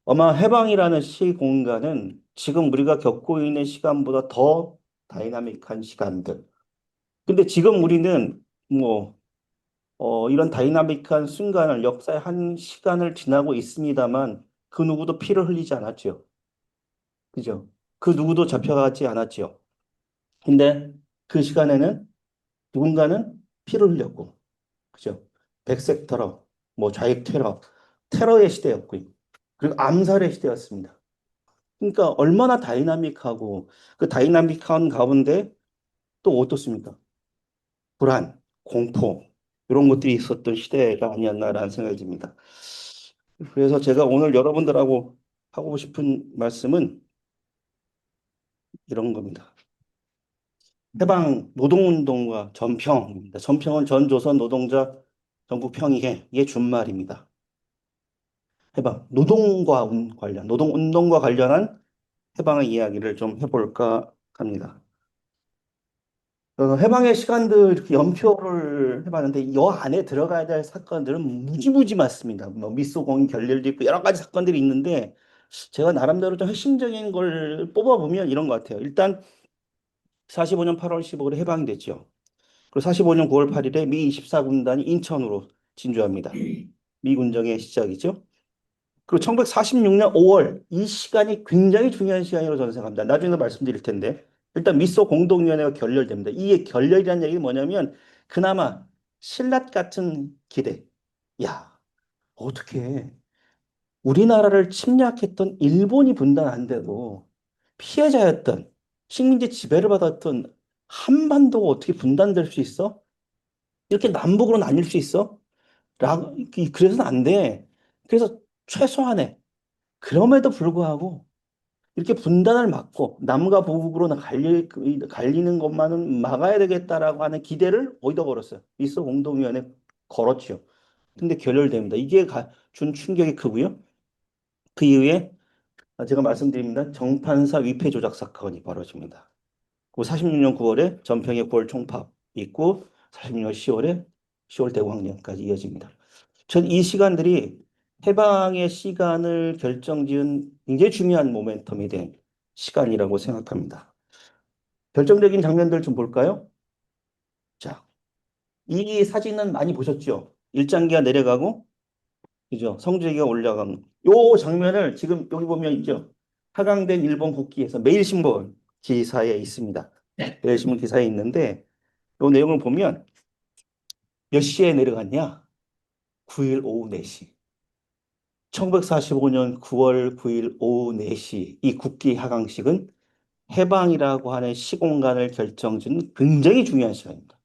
아마 해방이라는 시공간은 지금 우리가 겪고 있는 시간보다 더 다이나믹한 시간들. 근데 지금 우리는 뭐, 이런 다이나믹한 순간을 역사의 한 시간을 지나고 있습니다만 그 누구도 피를 흘리지 않았죠. 그죠? 그 누구도 잡혀가지 않았죠. 근데 그 시간에는 누군가는 피를 흘렸고, 그죠? 백색 테러, 뭐 좌익 테러, 테러의 시대였고요. 그리고 암살의 시대였습니다. 그러니까 얼마나 다이나믹하고 그 다이나믹한 가운데 또 어떻습니까? 불안, 공포 이런 것들이 있었던 시대가 아니었나라는 생각이 듭니다. 그래서 제가 오늘 여러분들하고 하고 싶은 말씀은 이런 겁니다. 해방 노동운동과 전평입니다. 전평은 전조선 노동자 정부평의회의 준말입니다. 해방 노동운동과 관련한 해방의 이야기를 좀 해볼까 합니다. 해방의 시간들 이렇게 연표를 해봤는데 이 안에 들어가야 될 사건들은 무지무지 많습니다. 뭐 미소공인 결렬도 있고 여러 가지 사건들이 있는데 제가 나름대로 좀 핵심적인 걸 뽑아보면 이런 것 같아요. 일단 45년 8월 15일에 해방이 됐죠. 그리고 45년 9월 8일에 미 24군단이 인천으로 진주합니다. 미 군정의 시작이죠. 그리고 1946년 5월 이 시간이 굉장히 중요한 시간이라고 저는 생각합니다. 나중에 말씀드릴 텐데 일단 미소 공동위원회가 결렬됩니다. 이게 결렬이라는 얘기는 뭐냐면 그나마 신라 같은 기대. 야, 어떻게 우리나라를 침략했던 일본이 분단 안 돼도 피해자였던 식민지 지배를 받았던 한반도가 어떻게 분단될 수 있어? 이렇게 남북으로 나뉠 수 있어? 그래서는 안 돼. 그래서 최소한의 그럼에도 불구하고 이렇게 분단을 막고 남과 북으로 갈리는 것만은 막아야 되겠다라고 하는 기대를 어디다 걸었어요? 미소 공동위원회 걸었죠. 근데 결렬됩니다. 이게 준 충격이 크고요. 그 이후에 제가 말씀드립니다. 정판사 위패 조작 사건이 벌어집니다. 그 46년 9월에 전평의 9월 총파업이 있고 46년 10월에 10월 대공황년까지 이어집니다. 전 이 시간들이 해방의 시간을 결정지은 굉장히 중요한 모멘텀이 된 시간이라고 생각합니다. 결정적인 장면들 좀 볼까요? 자, 이 사진은 많이 보셨죠? 일장기가 내려가고, 그죠? 성주기가 올라가는. 요 장면을 지금 여기 보면 있죠? 하강된 일본 국기에서 매일신문 기사에 있습니다. 매일신문 기사에 있는데, 요 내용을 보면 몇 시에 내려갔냐? 9일 오후 4시. 1945년 9월 9일 오후 4시 이 국기 하강식은 해방이라고 하는 시공간을 결정짓는 굉장히 중요한 시간입니다.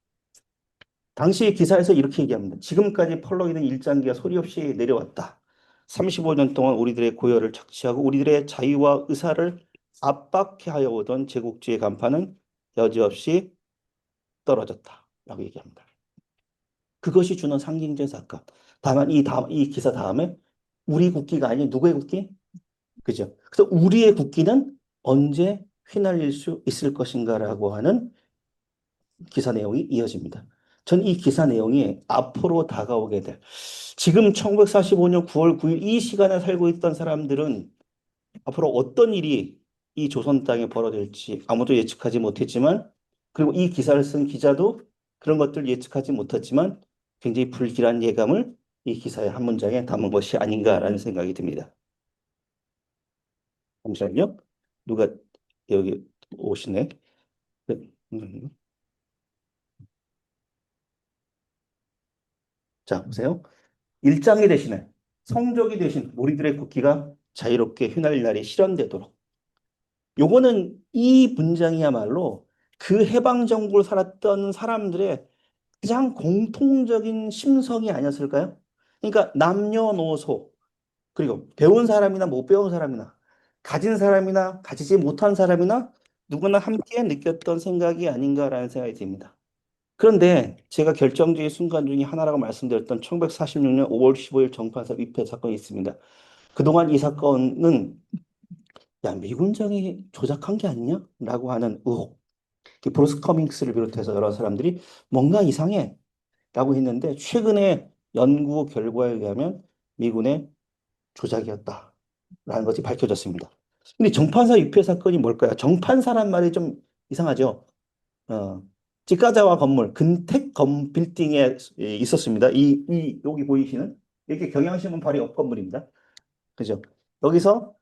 당시 기사에서 이렇게 얘기합니다. 지금까지 펄럭이는 일장기가 소리 없이 내려왔다. 35년 동안 우리들의 고열을 착취하고 우리들의 자유와 의사를 압박해 하여 오던 제국주의 간판은 여지없이 떨어졌다. 라고 얘기합니다. 그것이 주는 상징적 사건. 다만 이 기사 다음에 우리 국기가 아닌 누구의 국기? 그죠? 그래서 우리의 국기는 언제 휘날릴 수 있을 것인가라고 하는 기사 내용이 이어집니다. 전 이 기사 내용이 앞으로 다가오게 될 지금 1945년 9월 9일 이 시간에 살고 있던 사람들은 앞으로 어떤 일이 이 조선 땅에 벌어질지 아무도 예측하지 못했지만 그리고 이 기사를 쓴 기자도 그런 것들 예측하지 못했지만 굉장히 불길한 예감을 이 기사의 한 문장에 담은 것이 아닌가라는 생각이 듭니다. 잠시만요. 누가 여기 오시네. 네. 자, 보세요. 일장이 대신에 성적이 대신 우리들의 국기가 자유롭게 휘날릴 날이 실현되도록. 요거는 이 문장이야말로 그 해방정부를 살았던 사람들의 가장 공통적인 심성이 아니었을까요? 그러니까 남녀노소 그리고 배운 사람이나 못 배운 사람이나 가진 사람이나 가지지 못한 사람이나 누구나 함께 느꼈던 생각이 아닌가라는 생각이 듭니다. 그런데 제가 결정적인 순간 중에 하나라고 말씀드렸던 1946년 5월 15일 정판사 위패 사건이 있습니다. 그동안 이 사건은 야, 미군정이 조작한 게 아니냐? 라고 하는 의혹. 브루스 커밍스를 비롯해서 여러 사람들이 뭔가 이상해 라고 했는데 최근에 연구 결과에 의하면 미군의 조작이었다. 라는 것이 밝혀졌습니다. 근데 정판사 유폐 사건이 뭘까요? 정판사란 말이 좀 이상하죠. 어, 직가자와 건물, 근택 빌딩에 있었습니다. 여기 보이시는 이게 경향신문 바로 옆 건물입니다. 그죠? 여기서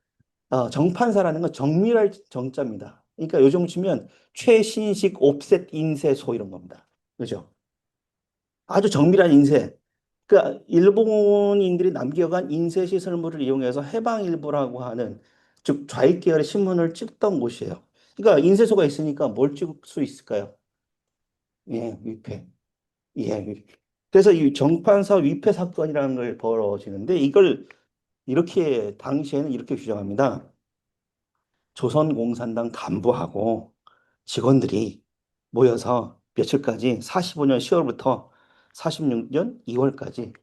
정판사라는 건 정밀할 정자입니다. 그러니까 요즘 치면 최신식 옵셋 인쇄소 이런 겁니다. 그죠? 아주 정밀한 인쇄. 그러니까 일본인들이 남겨간 인쇄 시설물을 이용해서 해방일보라고 하는 즉 좌익 계열의 신문을 찍던 곳이에요. 그러니까 인쇄소가 있으니까 뭘 찍을 수 있을까요? 예, 위패. 예. 그래서 이 정판사 위패 사건이라는 걸 벌어지는데 이걸 이렇게 당시에는 이렇게 규정합니다. 조선공산당 간부하고 직원들이 모여서 며칠까지 45년 10월부터 46년 2월까지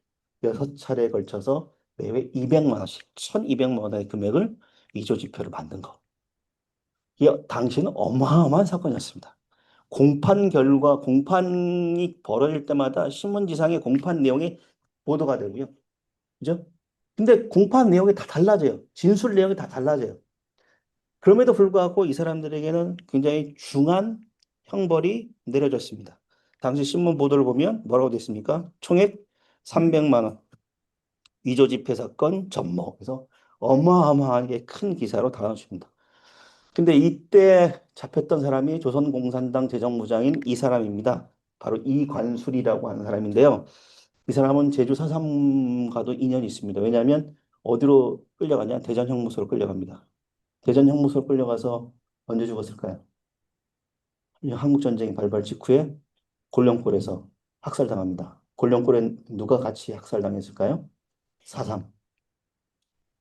6차례에 걸쳐서 매회 200만 원씩 1,200만 원의 금액을 위조 지표를 만든 거. 이게 당시는 어마어마한 사건이었습니다. 공판 결과 공판이 벌어질 때마다 신문지상에 공판 내용이 보도가 되고요. 그죠? 근데 공판 내용이 다 달라져요. 진술 내용이 다 달라져요. 그럼에도 불구하고 이 사람들에게는 굉장히 중한 형벌이 내려졌습니다. 당시 신문 보도를 보면 뭐라고 돼 있습니까? 총액 300만 원, 위조 지폐 사건 접모. 그래서 어마어마하게 큰 기사로 다뤄집니다. 근데 이때 잡혔던 사람이 조선공산당 재정부장인 이 사람입니다. 바로 이관술이라고 하는 사람인데요. 이 사람은 제주 4.3과도 인연이 있습니다. 왜냐하면 어디로 끌려가냐? 대전 형무소로 끌려갑니다. 대전 형무소로 끌려가서 언제 죽었을까요? 한국전쟁이 발발 직후에 골령골에서 학살당합니다. 골령골엔 누가 같이 학살당했을까요? 4.3.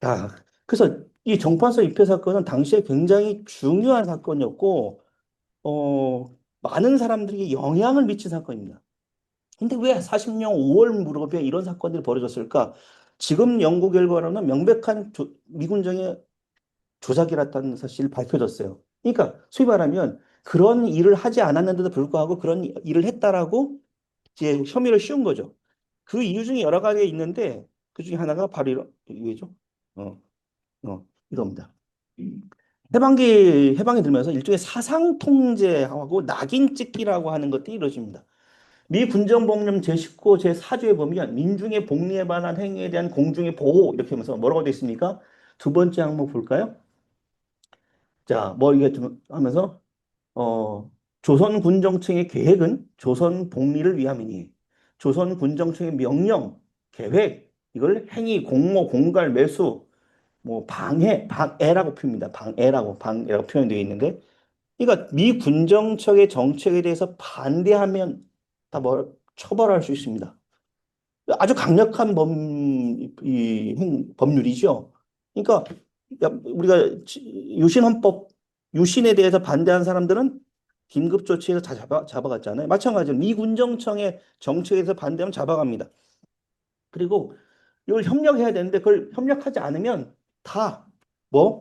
야, 그래서 이 정판사 입회 사건은 당시에 굉장히 중요한 사건이었고, 많은 사람들에게 영향을 미친 사건입니다. 근데 왜 40년 5월 무렵에 이런 사건들이 벌어졌을까? 지금 연구 결과로는 명백한 미군정의 조작이랐다는 사실이 밝혀졌어요. 그러니까 소위 말하면 그런 일을 하지 않았는데도 불구하고 그런 일을 했다라고 이제 혐의를 씌운 거죠. 그 이유 중에 여러 가지 있는데 그 중에 하나가 바로 이거죠. 어, 이겁니다. 해방이 들면서 일종의 사상 통제하고 낙인 찍기라고 하는 것들이 이루어집니다. 미 군정법령 제19호 제4조에 보면 민중의 복리에 반한 행위에 대한 공중의 보호 이렇게 하면서 뭐라고 되어 있습니까? 두 번째 항목 볼까요? 자, 뭐 이게 좀 하면서 조선 군정청의 계획은 조선 복리를 위함이니 조선 군정청의 명령, 계획 이걸 행위, 공모, 공갈, 매수 뭐 방해라고 표현입니다. 방해라고 표현되어 있는데 그러니까 미 군정청의 정책에 대해서 반대하면 다 처벌할 수 있습니다. 아주 강력한 법률이죠. 그러니까 우리가 유신헌법, 유신에 대해서 반대한 사람들은 긴급 조치해서 다 잡아갔잖아요. 마찬가지로 미군정청의 정책에서 반대하면 잡아갑니다. 그리고 이걸 협력해야 되는데 그걸 협력하지 않으면 다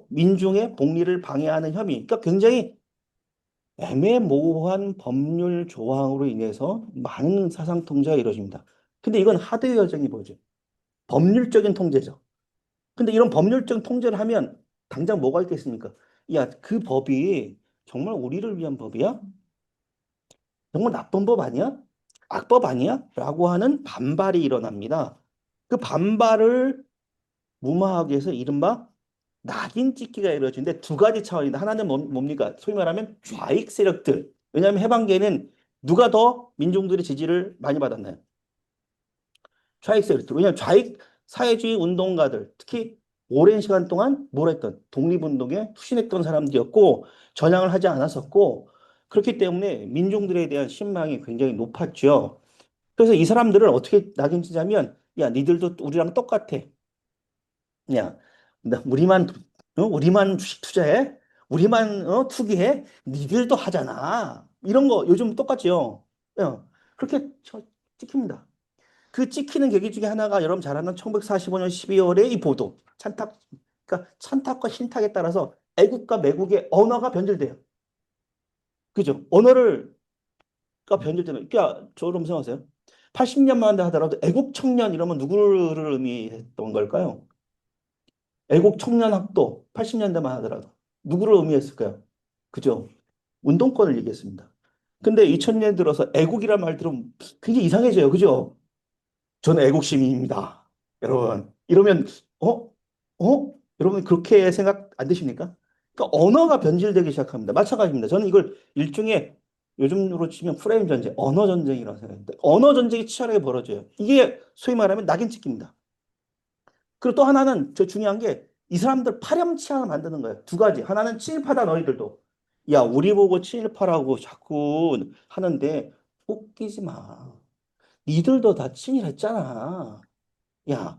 민중의 복리를 방해하는 혐의. 그러니까 굉장히 애매모호한 법률 조항으로 인해서 많은 사상 통제가 이루어집니다. 근데 이건 하드웨어적인 뭐죠? 법률적인 통제죠. 근데 이런 법률적 통제를 하면 당장 뭐가 있겠습니까? 야, 그 법이 정말 우리를 위한 법이야? 정말 나쁜 법 아니야? 악법 아니야? 라고 하는 반발이 일어납니다. 그 반발을 무마하기 위해서 이른바 낙인 찍기가 이루어지는데 두 가지 차원이다. 하나는 뭡니까? 소위 말하면 좌익 세력들. 왜냐하면 해방기에는 누가 더 민중들의 지지를 많이 받았나요? 좌익 세력들. 왜냐하면 좌익 사회주의 운동가들, 특히 오랜 시간 동안 뭘 했던 독립운동에 투신했던 사람들이었고 전향을 하지 않았었고 그렇기 때문에 민중들에 대한 신망이 굉장히 높았죠. 그래서 이 사람들을 어떻게 낙인 치자면 야, 니들도 우리랑 똑같아. 야, 우리만 주식 투자해? 우리만 투기해? 니들도 하잖아. 이런 거 요즘 똑같죠. 야, 그렇게 찍힙니다. 그 찍히는 계기 중에 하나가 여러분 잘 아는 1945년 12월의 이 보도. 그러니까 찬탁과 신탁에 따라서 애국과 매국의 언어가 변질돼요. 그죠? 변질되면, 그러니까 저를 생각하세요. 80년만 하더라도 애국 청년 이러면 누구를 의미했던 걸까요? 애국 청년학도 80년대만 하더라도 누구를 의미했을까요? 그죠? 운동권을 얘기했습니다. 근데 2000년 들어서 애국이란 말 들으면 굉장히 이상해져요. 그죠? 저는 애국 시민입니다. 여러분. 이러면 어? 여러분 그렇게 생각 안 드십니까? 그러니까 언어가 변질되기 시작합니다. 마찬가지입니다. 저는 이걸 일종의 요즘으로 치면 프레임 전쟁, 언어 전쟁이라고 생각합니다. 언어 전쟁이 치열하게 벌어져요. 이게 소위 말하면 낙인 찍기입니다. 그리고 또 하나는 저 중요한 게 이 사람들 파렴치 하나 만드는 거예요. 두 가지. 하나는 친일파다 너희들도. 야, 우리 보고 친일파라고 자꾸 하는데 웃기지 마. 니들도 다 친일했잖아. 야,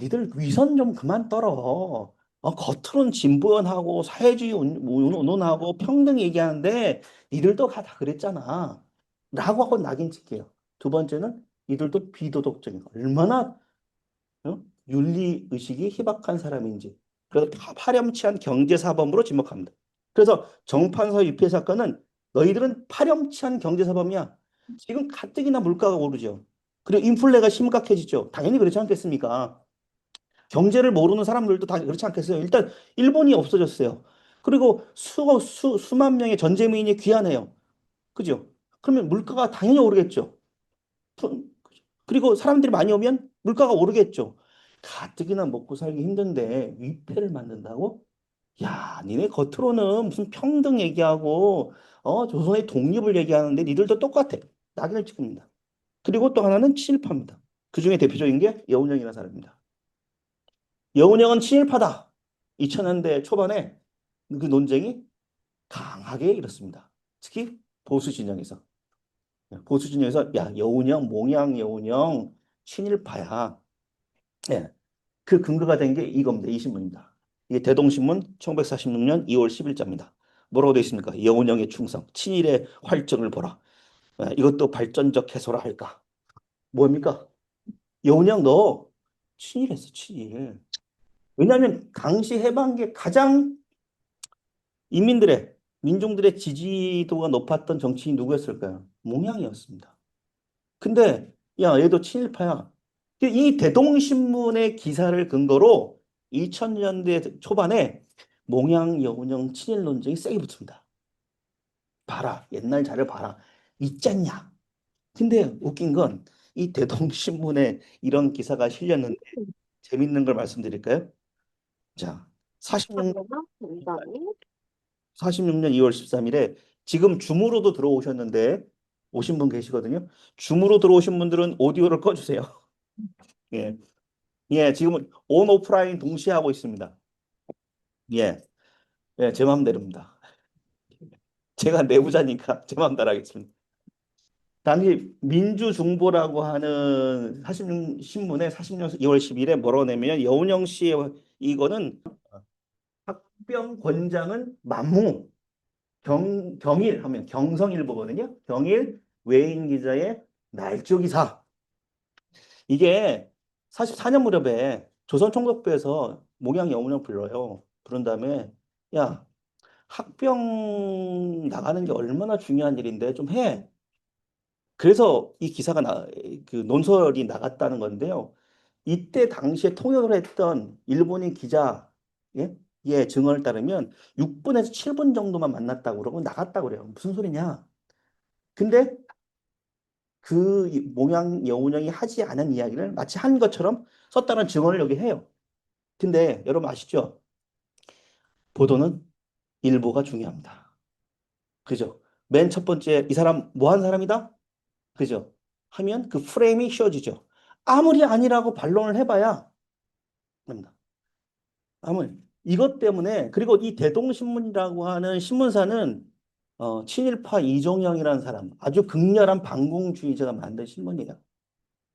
니들 위선 좀 그만 떨어. 겉으로는 진보연하고 사회주의 운운하고 평등 얘기하는데 니들도 다 그랬잖아. 라고 하고 낙인 찍게요. 두 번째는 니들도 비도덕적인 거. 얼마나 윤리 의식이 희박한 사람인지. 그래서 파렴치한 경제사범으로 지목합니다. 그래서 정판사 유폐 사건은 너희들은 파렴치한 경제사범이야. 지금 가뜩이나 물가가 오르죠. 그리고 인플레가 심각해지죠. 당연히 그렇지 않겠습니까? 경제를 모르는 사람들도 다 그렇지 않겠어요? 일단 일본이 없어졌어요. 그리고 수만 명의 전재민이 귀환해요. 그죠? 그러면 물가가 당연히 오르겠죠. 그리고 사람들이 많이 오면 물가가 오르겠죠. 가뜩이나 먹고 살기 힘든데 위패를 만든다고? 야, 니네 겉으로는 무슨 평등 얘기하고 조선의 독립을 얘기하는데 니들도 똑같아. 낙인을 찍습니다. 그리고 또 하나는 친일파입니다. 그 중에 대표적인 게 여운형이라는 사람입니다. 여운형은 친일파다. 2000년대 초반에 그 논쟁이 강하게 일었습니다. 특히 보수 진영에서. 보수 진영에서 야, 여운형, 몽양 여운형 친일파야. 예. 그 근거가 된 게 이겁니다. 이 신문입니다. 이게 대동신문 1946년 2월 10일자입니다. 뭐라고 되어 있습니까? 여운형의 충성, 친일의 활정을 보라. 이것도 발전적 해소라 할까? 뭡니까? 여운형 너 친일했어, 친일. 왜냐하면 당시 해방기에 가장 인민들의, 민중들의 지지도가 높았던 정치인이 누구였을까요? 몽양이었습니다. 근데 야, 얘도 친일파야. 이 대동신문의 기사를 근거로 2000년대 초반에 몽양 여운형 친일 논쟁이 세게 붙습니다. 봐라, 옛날 자료 봐라. 있잖냐. 근데 웃긴 건 이 대동신문에 이런 기사가 실렸는데 재밌는 걸 말씀드릴까요? 자, 46년, 그러면 굉장히 년 2월 13일에 지금 줌으로도 들어오셨는데 오신 분 계시거든요. 줌으로 들어오신 분들은 오디오를 꺼주세요. 예. 예, 지금은 온 오프라인 동시에 하고 있습니다. 예, 예, 제 마음대로입니다. 제가 내부자니까 제 마음대로 하겠습니다. 당시 민주중보라고 하는 46 신문에 40년 2월 10일에 뭐라고 내면 여운형 씨의 이거는 학병 권장은 만무 경일 하면 경성일보거든요. 경일 외인 기자의 날조 기사. 이게 44년 무렵에 조선총독부에서 목양 여운형 불러요. 부른 다음에 야 학병 나가는 게 얼마나 중요한 일인데 좀 해. 그래서 이 기사가 그 논설이 나갔다는 건데요. 이때 당시에 통역을 했던 일본인 기자, 예? 예, 증언을 따르면 6분에서 7분 정도만 만났다고 그러고 나갔다고 그래요. 무슨 소리냐? 근데 그 몽양 여운형이 하지 않은 이야기를 마치 한 것처럼 썼다는 증언을 여기 해요. 근데 여러분 아시죠? 보도는 일보가 중요합니다. 그죠? 맨 첫 번째 이 사람 뭐 한 사람이다? 그죠? 하면 그 프레임이 씌워지죠. 아무리 아니라고 반론을 해봐야 됩니다. 아무리 이것 때문에 그리고 이 대동신문이라고 하는 신문사는 친일파 이종영이라는 사람 아주 극렬한 반공주의자가 만든 신문이에요.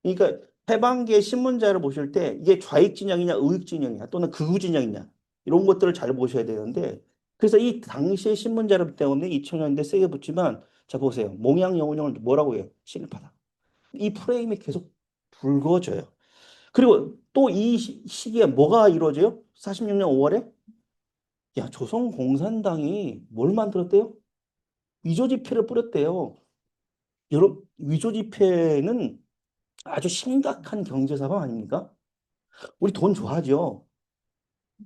그러니까 해방기의 신문자를 보실 때 이게 좌익 진영이냐 우익 진영이냐 또는 극우 진영이냐 이런 것들을 잘 보셔야 되는데 그래서 이 당시의 신문자료 때문에 2000년대 세게 붙지만 자 보세요. 몽양 영운영을 뭐라고 해요? 친일파다. 이 프레임이 계속 불거져요. 그리고 또 이 시기에 뭐가 이루어져요? 46년 5월에 야 조선공산당이 뭘 만들었대요? 위조지폐를 뿌렸대요. 여러분 위조지폐는 아주 심각한 경제사범 아닙니까? 우리 돈 좋아하죠.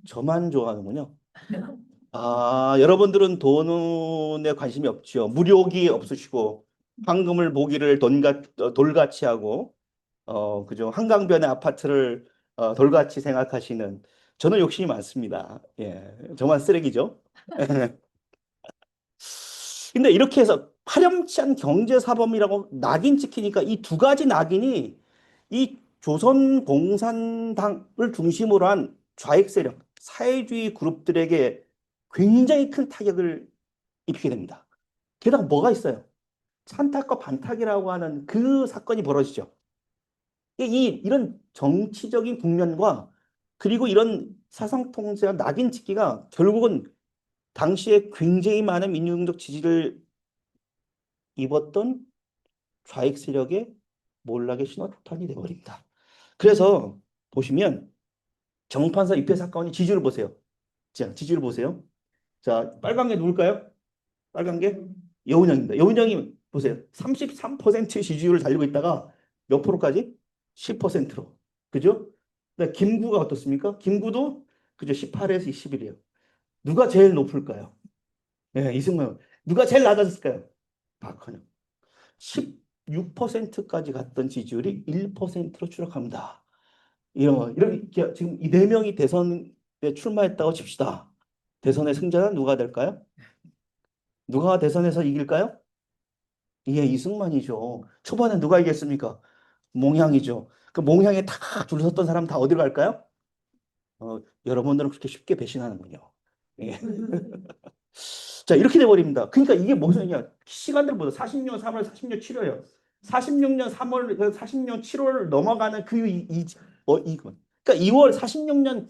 저만 좋아하는군요. 아, 여러분들은 돈에 관심이 없죠. 무력이 없으시고, 황금을 보기를 돌같이 하고, 그죠. 한강변의 아파트를 돌같이 생각하시는, 저는 욕심이 많습니다. 예, 저만 쓰레기죠. 근데 이렇게 해서 파렴치한 경제사범이라고 낙인 찍히니까 이 두 가지 낙인이 이 조선공산당을 중심으로 한 좌익 세력, 사회주의 그룹들에게 굉장히 큰 타격을 입히게 됩니다. 게다가 뭐가 있어요? 찬탁과 반탁이라고 하는 그 사건이 벌어지죠. 이런 정치적인 국면과 그리고 이런 사상 통제와 낙인 찍기가 결국은 당시에 굉장히 많은 민중적 지지를 입었던 좌익 세력의 몰락의 신호탄이 되어버립니다. 그래서 보시면 정판사 입회 사건의 지지를 보세요. 자, 지지를 보세요. 자, 빨간 게 누굴까요? 빨간 게 여운형입니다. 여운형이 보세요. 33% 지지율을 달리고 있다가 몇 프로까지? 10%로. 그죠? 근데 김구가 어떻습니까? 김구도 그죠? 18에서 21이에요. 누가 제일 높을까요? 예, 이승만. 누가 제일 낮았을까요? 박헌영. 16%까지 갔던 지지율이 1%로 추락합니다. 이렇게 지금 이 네 명이 대선에 출마했다고 칩시다. 대선의 승자는 누가 될까요? 누가 대선에서 이길까요? 이게 이승만이죠. 초반에 누가 이겼습니까? 몽향이죠. 그 몽향에 탁 줄 섰던 사람 다 어디로 갈까요? 여러분들은 그렇게 쉽게 배신하는군요. 예. 자, 이렇게 돼버립니다. 그러니까 이게 무슨 얘기야? 시간들 보세요. 40년 3월, 40년 7월요. 46년 3월, 40년 7월 넘어가는 이건. 그러니까 2월, 46년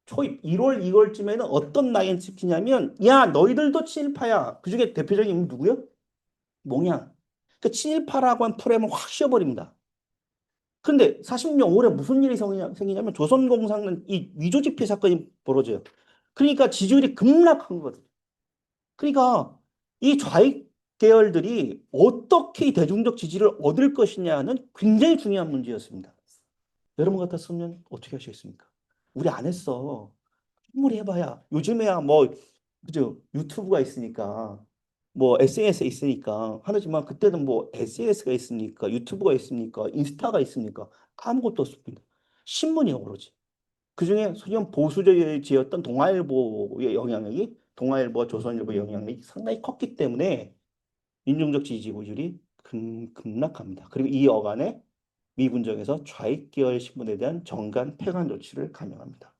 초입, 1월, 2월쯤에는 어떤 낙인 찍히냐면, 야, 너희들도 친일파야. 그 중에 대표적인 인물 누구요? 몽양. 그 친일파라고 한 프레임을 확 씌워버립니다. 그런데 40년 올해 무슨 일이 생기냐면 조선공사는 이 위조 지폐 사건이 벌어져요. 그러니까 지지율이 급락한 거거든요. 그러니까 이 좌익 계열들이 어떻게 이 대중적 지지를 얻을 것이냐는 굉장히 중요한 문제였습니다. 여러분 같았으면 어떻게 하시겠습니까? 우리 안 했어. 충분히 해봐야. 요즘에야 뭐, 그죠? 유튜브가 있으니까, 뭐, SNS에 있으니까 하지만 그때는 뭐, SNS가 있습니까? 유튜브가 있습니까? 인스타가 있습니까? 아무것도 없습니다. 신문이 오로지. 그중에 소련 보수지였던 동아일보의 영향력이, 동아일보와 조선일보의 영향력이 상당히 컸기 때문에 민중적 지지율이 급락합니다. 그리고 이 여간에 미군정에서 좌익 계열 신문에 대한 정관 폐관 조치를 감행합니다.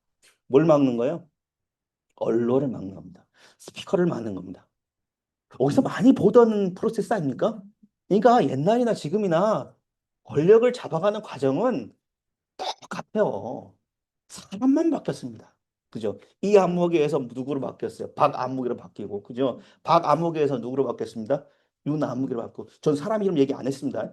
뭘 막는 거예요? 언론을 막는 겁니다. 스피커를 막는 겁니다. 어디서 많이 보던 프로세스 아닙니까? 그러니까 옛날이나 지금이나 권력을 잡아가는 과정은 똑같아요. 사람만 바뀌었습니다. 그죠? 이 안목에서 누구로 바뀌었어요? 박안목으로 바뀌고, 그죠? 박안목에서 누구로 바뀌었습니다? 윤안목으로 바뀌고. 전 사람 이름 얘기 안 했습니다.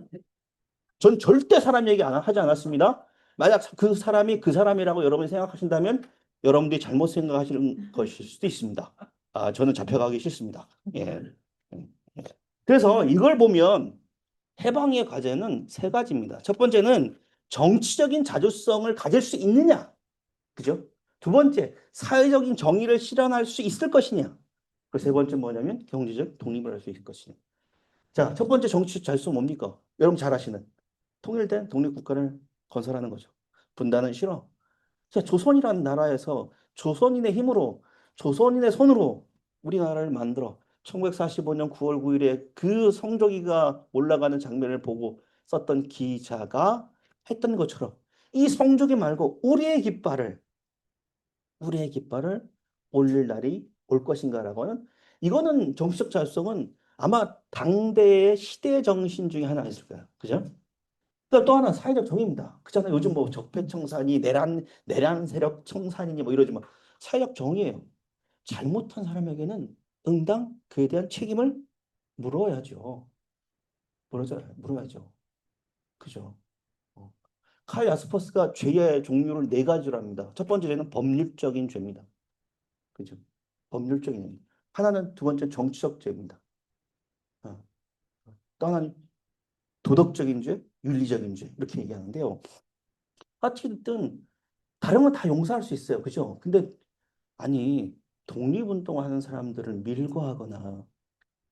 전 절대 사람 얘기 하지 않았습니다. 만약 그 사람이 그 사람이라고 여러분이 생각하신다면 여러분들이 잘못 생각하시는 것일 수도 있습니다. 아, 저는 잡혀가기 싫습니다. 예. 그래서 이걸 보면 해방의 과제는 세 가지입니다. 첫 번째는 정치적인 자주성을 가질 수 있느냐. 그죠? 두 번째, 사회적인 정의를 실현할 수 있을 것이냐. 그 세 번째 뭐냐면 경제적 독립을 할 수 있을 것이냐. 자, 첫 번째 정치적 자주성 뭡니까? 여러분 잘 아시는. 통일된 독립국가를 건설하는 거죠. 분단은 싫어. 자, 조선이라는 나라에서 조선인의 힘으로, 조선인의 손으로 우리나라를 만들어 1945년 9월 9일에 그 성조기가 올라가는 장면을 보고 썼던 기자가 했던 것처럼 이 성조기 말고 우리의 깃발을 올릴 날이 올 것인가라고 하는 이거는 정치적 자율성은 아마 당대의 시대 정신 중에 하나 있을 거예요. 그죠? 또 하나 사회적 정의입니다. 그잖아요. 요즘 뭐 적폐청산이 내란 세력 청산이니 뭐 이러지만 사회적 정의예요. 잘못한 사람에게는 응당 그에 대한 책임을 물어야죠. 물어야죠. 그죠? 어. 칼 야스퍼스가 죄의 종류를 네 가지로 합니다. 첫 번째 죄는 법률적인 죄입니다. 그죠? 법률적인 죄. 하나는 두 번째 정치적 죄입니다. 어. 또 하나는 도덕적인 죄, 윤리적인 죄 이렇게 얘기하는데요. 어쨌든 다른 건 다 용서할 수 있어요. 그죠? 근데 아니, 독립운동하는 사람들을 밀고 하거나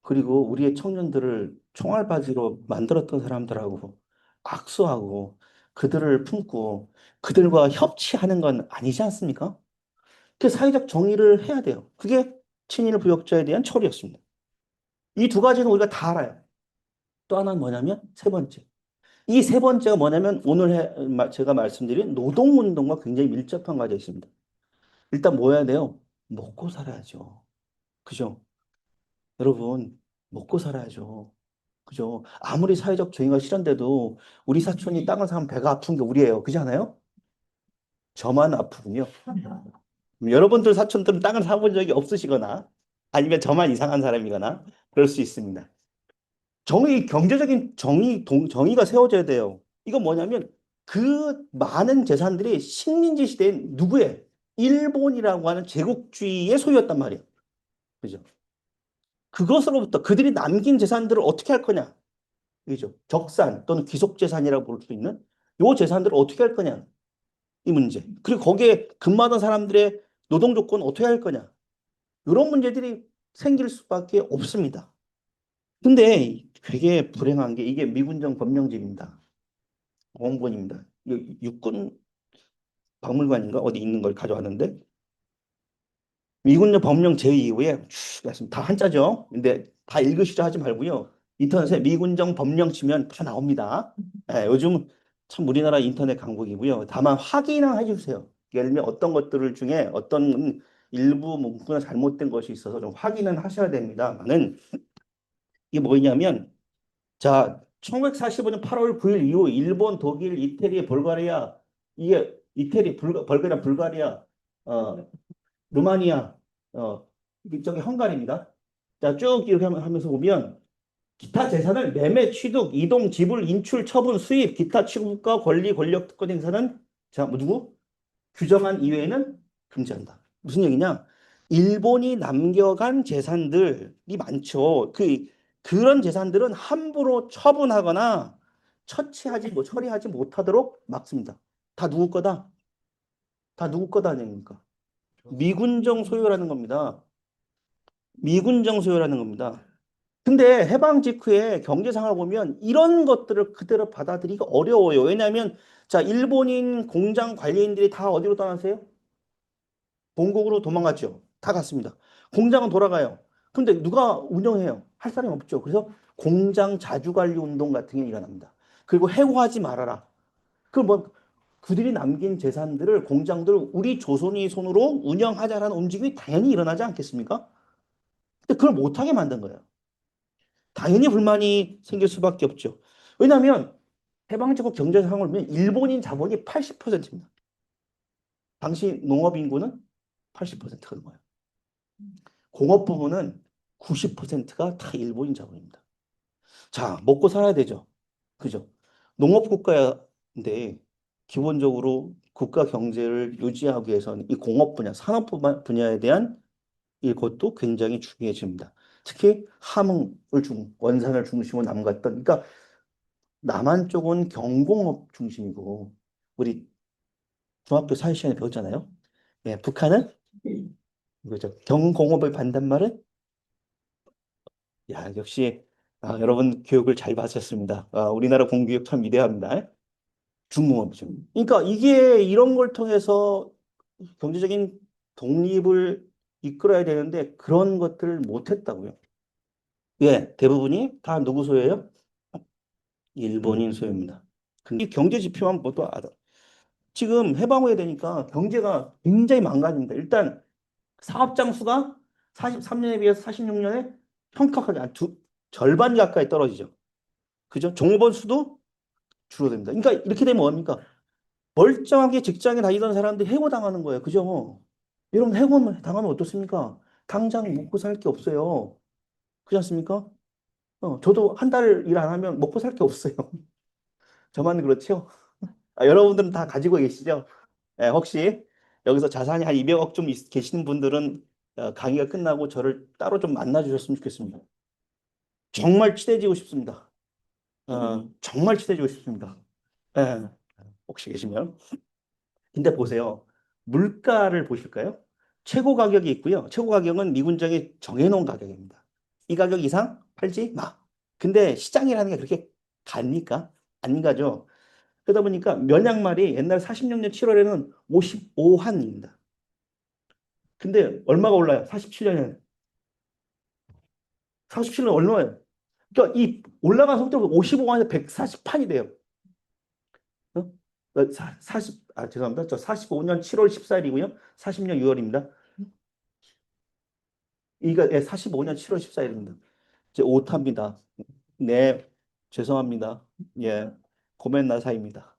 그리고 우리의 청년들을 총알바지로 만들었던 사람들하고 악수하고 그들을 품고 그들과 협치하는 건 아니지 않습니까? 그 사회적 정의를 해야 돼요. 그게 친일 부역자에 대한 처리였습니다. 이 두 가지는 우리가 다 알아요. 또 하나는 뭐냐면 세 번째. 이 세 번째가 뭐냐면 오늘 제가 말씀드린 노동운동과 굉장히 밀접한 과제가 있습니다. 일단 뭐 해야 돼요? 먹고 살아야죠. 그죠? 여러분, 먹고 살아야죠. 그죠? 아무리 사회적 정의가 실현돼도 우리 사촌이 땅을 사면 배가 아픈 게 우리예요. 그렇지 않아요? 저만 아프군요. 여러분들 사촌들은 땅을 사본 적이 없으시거나 아니면 저만 이상한 사람이거나 그럴 수 있습니다. 경제적인 정의가 세워져야 돼요. 이건 뭐냐면 그 많은 재산들이 식민지 시대엔 누구의? 일본이라고 하는 제국주의의 소유였단 말이에요. 그죠? 그것으로부터 그들이 남긴 재산들을 어떻게 할 거냐? 그죠? 적산 또는 귀속재산이라고 볼 수 있는 요 재산들을 어떻게 할 거냐? 이 문제. 그리고 거기에 근무하던 사람들의 노동 조건 어떻게 할 거냐? 이런 문제들이 생길 수밖에 없습니다. 근데 되게 불행한 게 이게 미군정 법령집입니다. 공원본입니다. 육군 박물관인가 어디 있는 걸 가져왔는데 미군령 법령 제2호에 다 한자죠. 근데 다 읽으시려 하지 말고요. 인터넷에 미군정 법령 치면 다 나옵니다. 예, 요즘 참 우리나라 인터넷 강국이고요. 다만 확인을 해주세요. 예를 들면 어떤 것들을 중에 어떤 일부 문구나 잘못된 것이 있어서 좀 확인은 하셔야 됩니다만은 이게 뭐냐면 자 1945년 8월 9일 이후 일본, 독일, 이태리, 불가리아 이게 이태리, 벌가리아, 불가리아 어, 루마니아, 저기 헝가리입니다. 자, 쭉 이렇게 하면서 보면 기타 재산을 매매, 취득, 이동, 지불, 인출, 처분, 수입, 기타 취급과 권리, 권력, 특권 행사는 자, 뭐 누구? 규정한 이외에는 금지한다. 무슨 얘기냐? 일본이 남겨간 재산들이 많죠. 그런 재산들은 함부로 처분하거나 처리하지 못하도록 막습니다. 다 누구 거다? 다 누구 거다 아닙니까? 미군정 소유라는 겁니다. 미군정 소유라는 겁니다. 근데 해방 직후에 경제 상황을 보면 이런 것들을 그대로 받아들이기가 어려워요. 왜냐하면 자, 일본인 공장 관리인들이 다 어디로 떠나세요? 본국으로 도망갔죠. 다 갔습니다. 공장은 돌아가요. 근데 누가 운영해요? 할 사람이 없죠. 그래서 공장 자주관리 운동 같은 게 일어납니다. 그리고 해고하지 말아라. 뭐 그들이 남긴 재산들을 공장들을 우리 조선이 손으로 운영하자라는 움직임이 당연히 일어나지 않겠습니까? 근데 그걸 못하게 만든 거예요. 당연히 불만이 생길 수밖에 없죠. 왜냐하면 해방제국 경제 상황을 보면 일본인 자본이 80%입니다. 당시 농업 인구는 80%가 넘어요. 공업 부문은 90%가 다 일본인 자본입니다. 자, 먹고 살아야 되죠. 그죠? 농업 국가인데 기본적으로 국가 경제를 유지하기 위해서는 이 공업 분야, 산업 분야에 대한 이것도 굉장히 중요해집니다. 특히 원산을 중심으로 남갔던, 그러니까 남한 쪽은 경공업 중심이고, 우리 중학교 사회 시간에 배웠잖아요. 예, 북한은 이거죠. 경공업을 반단 말은, 야, 역시, 여러분 교육을 잘 받으셨습니다. 우리나라 공교육 참 위대합니다. 중공업이죠. 그러니까 이게 이런 걸 통해서 경제적인 독립을 이끌어야 되는데 그런 것들을 못했다고요. 예, 대부분이 다 누구 소유예요? 일본인 소유입니다. 근데 이 경제 지표만 봐도 알아. 지금 해방 후에 되니까 경제가 굉장히 망가집니다. 일단 사업장 수가 43년에 비해서 46년에 현격하게 절반 가까이 떨어지죠. 그죠? 종업원 수도 줄어듭니다. 그러니까 이렇게 되면 뭡니까? 멀쩡하게 직장에 다니던 사람들이 해고당하는 거예요. 그죠? 여러분 해고 당하면 어떻습니까? 당장 먹고 살 게 없어요. 그렇지 않습니까? 저도 한 달 일 안 하면 먹고 살 게 없어요. 저만 그렇죠? 여러분들은 다 가지고 계시죠? 예, 혹시 여기서 자산이 한 200억 좀 계시는 분들은 강의가 끝나고 저를 따로 좀 만나 주셨으면 좋겠습니다. 정말 친해지고 싶습니다. 정말 친해지고 싶습니다. 예, 혹시 계시면. 근데 보세요. 물가를 보실까요? 최고 가격이 있고요. 최고 가격은 미군정이 정해놓은 가격입니다. 이 가격 이상 팔지 마. 근데 시장이라는 게 그렇게 갑니까? 안 가죠. 그러다 보니까 면약말이 옛날 46년 7월에는 55한입니다. 근데 얼마가 올라요? 47년에. 47년 얼마예요? 그러니까 이 올라간 속도가 55한에서 140판이 돼요. 어? 죄송합니다. 저 45년 7월 14일이고요. 40년 6월입니다. 이거 45년 7월 14일입니다. 이제 오타입니다. 네, 죄송합니다. 예, 고멘 나사입니다.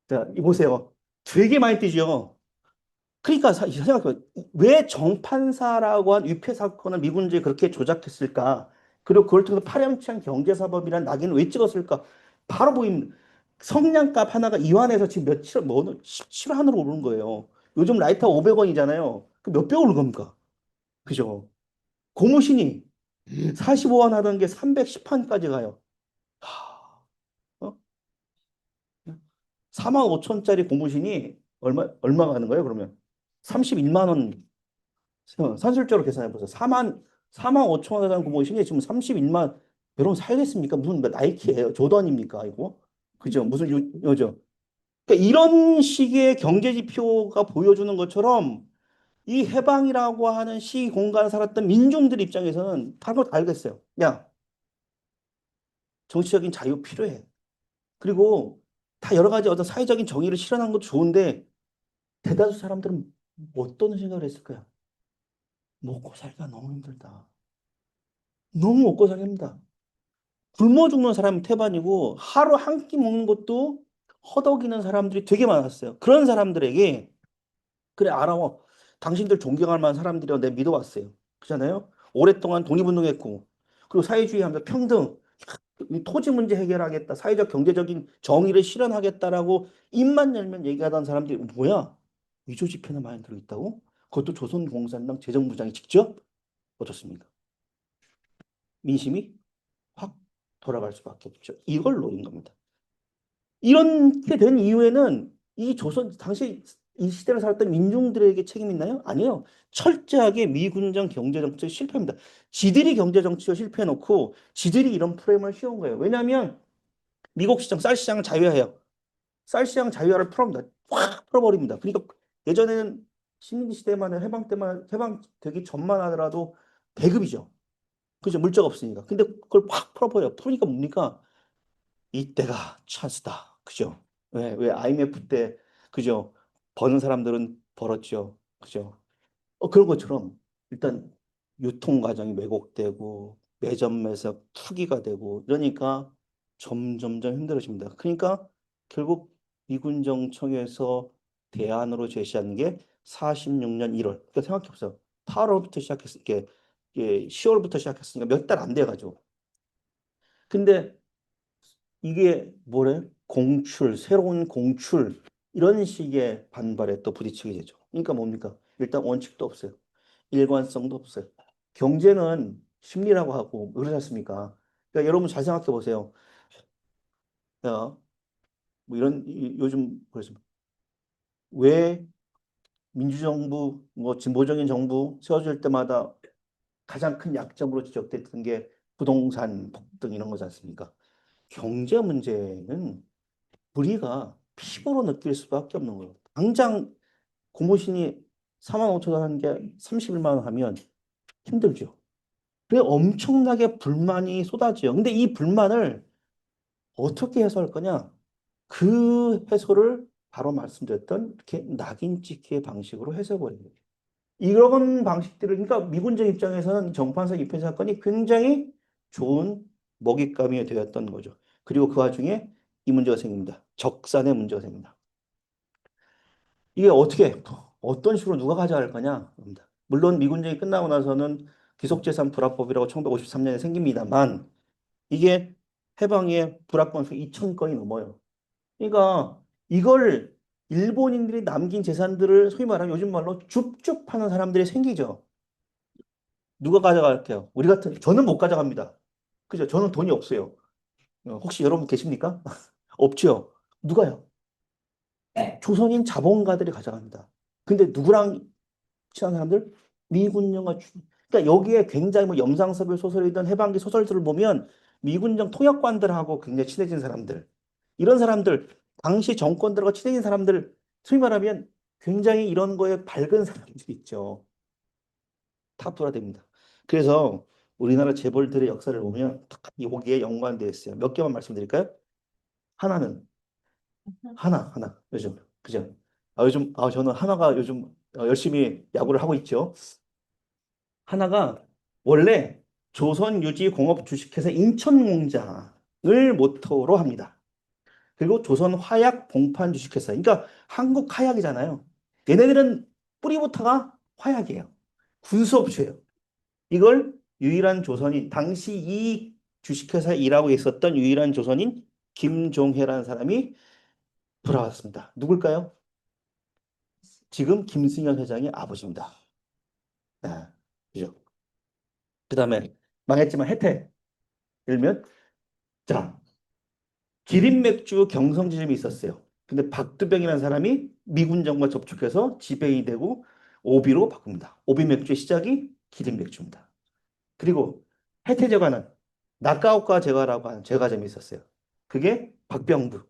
자, 이 보세요. 되게 많이 뛰죠. 그러니까 생각해요. 왜 정판사라고 한 위패 사건을 미군들이 그렇게 조작했을까? 그리고 그걸 통해서 파렴치한 경제사법이란 낙인을 왜 찍었을까? 바로 보입니다. 성냥갑 하나가 이완해서 지금 며칠, 뭐, 17한으로 오른 거예요. 요즘 라이터 500원이잖아요. 그 몇배 오른 겁니까? 그죠? 고무신이 45원 하던 게 310판까지 가요. 하, 어? 4만 5천짜리 고무신이 얼마 가는 거예요, 그러면? 31만 원. 산술적으로 계산해 보세요. 4만 5천 원에 단 고무신이 지금 31만, 여러분 살겠습니까? 무슨 뭐 나이키예요? 조던입니까? 이거? 그죠? 무슨 요죠? 그러니까 이런 식의 경제 지표가 보여주는 것처럼 이 해방이라고 하는 시 공간을 살았던 민중들 입장에서는 바로 알겠어요. 야, 정치적인 자유 필요해. 그리고 다 여러 가지 어떤 사회적인 정의를 실현하는 것도 좋은데 대다수 사람들은 어떤 생각을 했을까요? 먹고 살기가 너무 힘들다. 너무 먹고 살기 힘들다. 굶어 죽는 사람이 태반이고 하루 한 끼 먹는 것도 허덕이는 사람들이 되게 많았어요. 그런 사람들에게 그래 알아. 당신들 존경할 만한 사람들이라 내가 믿어왔어요. 그렇잖아요. 오랫동안 독립운동했고 그리고 사회주의 하면서 평등, 이 토지 문제 해결하겠다, 사회적 경제적인 정의를 실현하겠다라고 입만 열면 얘기하던 사람들이 뭐야? 위조 지표나 많이 들어있다고? 그것도 조선공산당 재정부장이 직접 어떻습니까? 민심이 확 돌아갈 수밖에 없죠. 이걸 노린 겁니다. 이렇게 된 이후에는 이 조선 당시 이 시대를 살았던 민중들에게 책임 있나요? 아니요. 철저하게 미군정 경제 정책 실패입니다. 지들이 경제 정책을 실패해놓고 지들이 이런 프레임을 씌운 거예요. 왜냐하면 미국 시장 쌀 시장을 자유화해요. 쌀 시장 자유화를 풀어버립니다. 확 풀어버립니다. 그러니까 예전에는 식민지 시대만 해방 때만 해방되기 전만 하더라도 배급이죠. 그죠? 물자가 없으니까. 근데 그걸 확 풀어버려요. 풀으니까 뭡니까? 이때가 찬스다. 그죠? 왜 IMF 때, 그죠? 버는 사람들은 벌었죠. 그죠? 그런 것처럼 일단 유통 과정이 왜곡되고 매점 매석 투기가 되고 이러니까 점점점 힘들어집니다. 그러니까 결국 미군정청에서 대안으로 제시한 게 46년 1월. 그러니까 생각해보세요. 8월부터 시작했으니까 10월부터 시작했으니까 몇 달 안 돼가지고. 근데 이게 뭐래? 공출, 새로운 공출, 이런 식의 반발에 또 부딪히게 되죠. 그러니까 뭡니까? 일단 원칙도 없어요. 일관성도 없어요. 경제는 심리라고 하고, 그러지 않습니까? 그러니까 여러분 잘 생각해 보세요. 야, 뭐 요즘, 그래서 왜 민주정부, 뭐 진보적인 정부 세워질 때마다 가장 큰 약점으로 지적됐던 게 부동산 폭등 이런 거지 않습니까? 경제 문제는 우리가 피부로 느낄 수밖에 없는 거예요. 당장 고무신이 4만 5천 원 하는 게 31만 원 하면 힘들죠. 그래 엄청나게 불만이 쏟아져요. 근데 이 불만을 어떻게 해소할 거냐? 그 해소를 바로 말씀드렸던 이렇게 낙인 찍기의 방식으로 해소해버린 거예요. 이런 방식들을 그러니까 미군정 입장에서는 정판사 입회 사건이 굉장히 좋은 먹잇감이 되었던 거죠. 그리고 그 와중에 이 문제가 생깁니다. 적산의 문제가 생깁니다. 이게 어떤 식으로 누가 가져갈 거냐? 입니다. 물론 미군정이 끝나고 나서는 귀속재산 불합법이라고 1953년에 생깁니다만 이게 해방의 불합건 수 2천 건이 넘어요. 그러니까 이걸 일본인들이 남긴 재산들을 소위 말하면 요즘 말로 줍줍하는 사람들이 생기죠. 누가 가져갈게요? 우리 같은 저는 못 가져갑니다. 그죠? 저는 돈이 없어요. 혹시 여러분 계십니까? 없죠. 누가요? 조선인 자본가들이 가져갑니다. 근데 누구랑 친한 사람들? 미군령과 그러니까 여기에 굉장히 뭐 염상섭의 소설이든 해방기 소설들을 보면 미군령 통역관들하고 굉장히 친해진 사람들 이런 사람들 당시 정권들과 친해진 사람들 소위 말하면 굉장히 이런 거에 밝은 사람들이 있죠. 탑돌아됩니다. 그래서 우리나라 재벌들의 역사를 보면 딱 여기에 연관되어 있어요. 몇 개만 말씀드릴까요? 하나는 하나 요즘 그죠? 요즘 저는 하나가 요즘 열심히 야구를 하고 있죠. 하나가 원래 조선유지공업 주식회사 인천공장을 모토로 합니다. 그리고 조선화약 봉판 주식회사. 그러니까 한국 화약이잖아요. 얘네들은 뿌리부터가 화약이에요. 군수업체예요. 이걸 유일한 조선인, 당시 이 주식회사에 일하고 있었던 유일한 조선인 김종혜라는 사람이 돌아왔습니다. 누굴까요? 지금 김승현 회장의 아버지입니다. 네, 그죠? 그 다음에 망했지만 혜태. 일면 자, 기린맥주 경성지점이 있었어요. 근데 박두병이라는 사람이 미군 정부와 접촉해서 지배인이 되고 오비로 바꿉니다. 오비 맥주의 시작이 기린맥주입니다. 그리고 해태제과는 낙가옥과 제과라고 하는 제과점이 있었어요. 그게 박병두,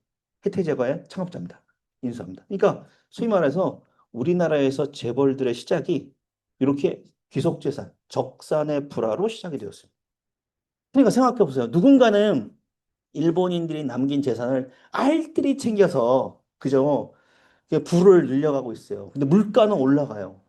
해태제과의 창업자입니다. 인수합니다. 그러니까 소위 말해서 우리나라에서 재벌들의 시작이 이렇게 귀속재산, 적산의 불화로 시작이 되었어요. 그러니까 생각해 보세요. 누군가는 일본인들이 남긴 재산을 알뜰히 챙겨서 그죠? 부를 늘려가고 있어요. 근데 물가는 올라가요.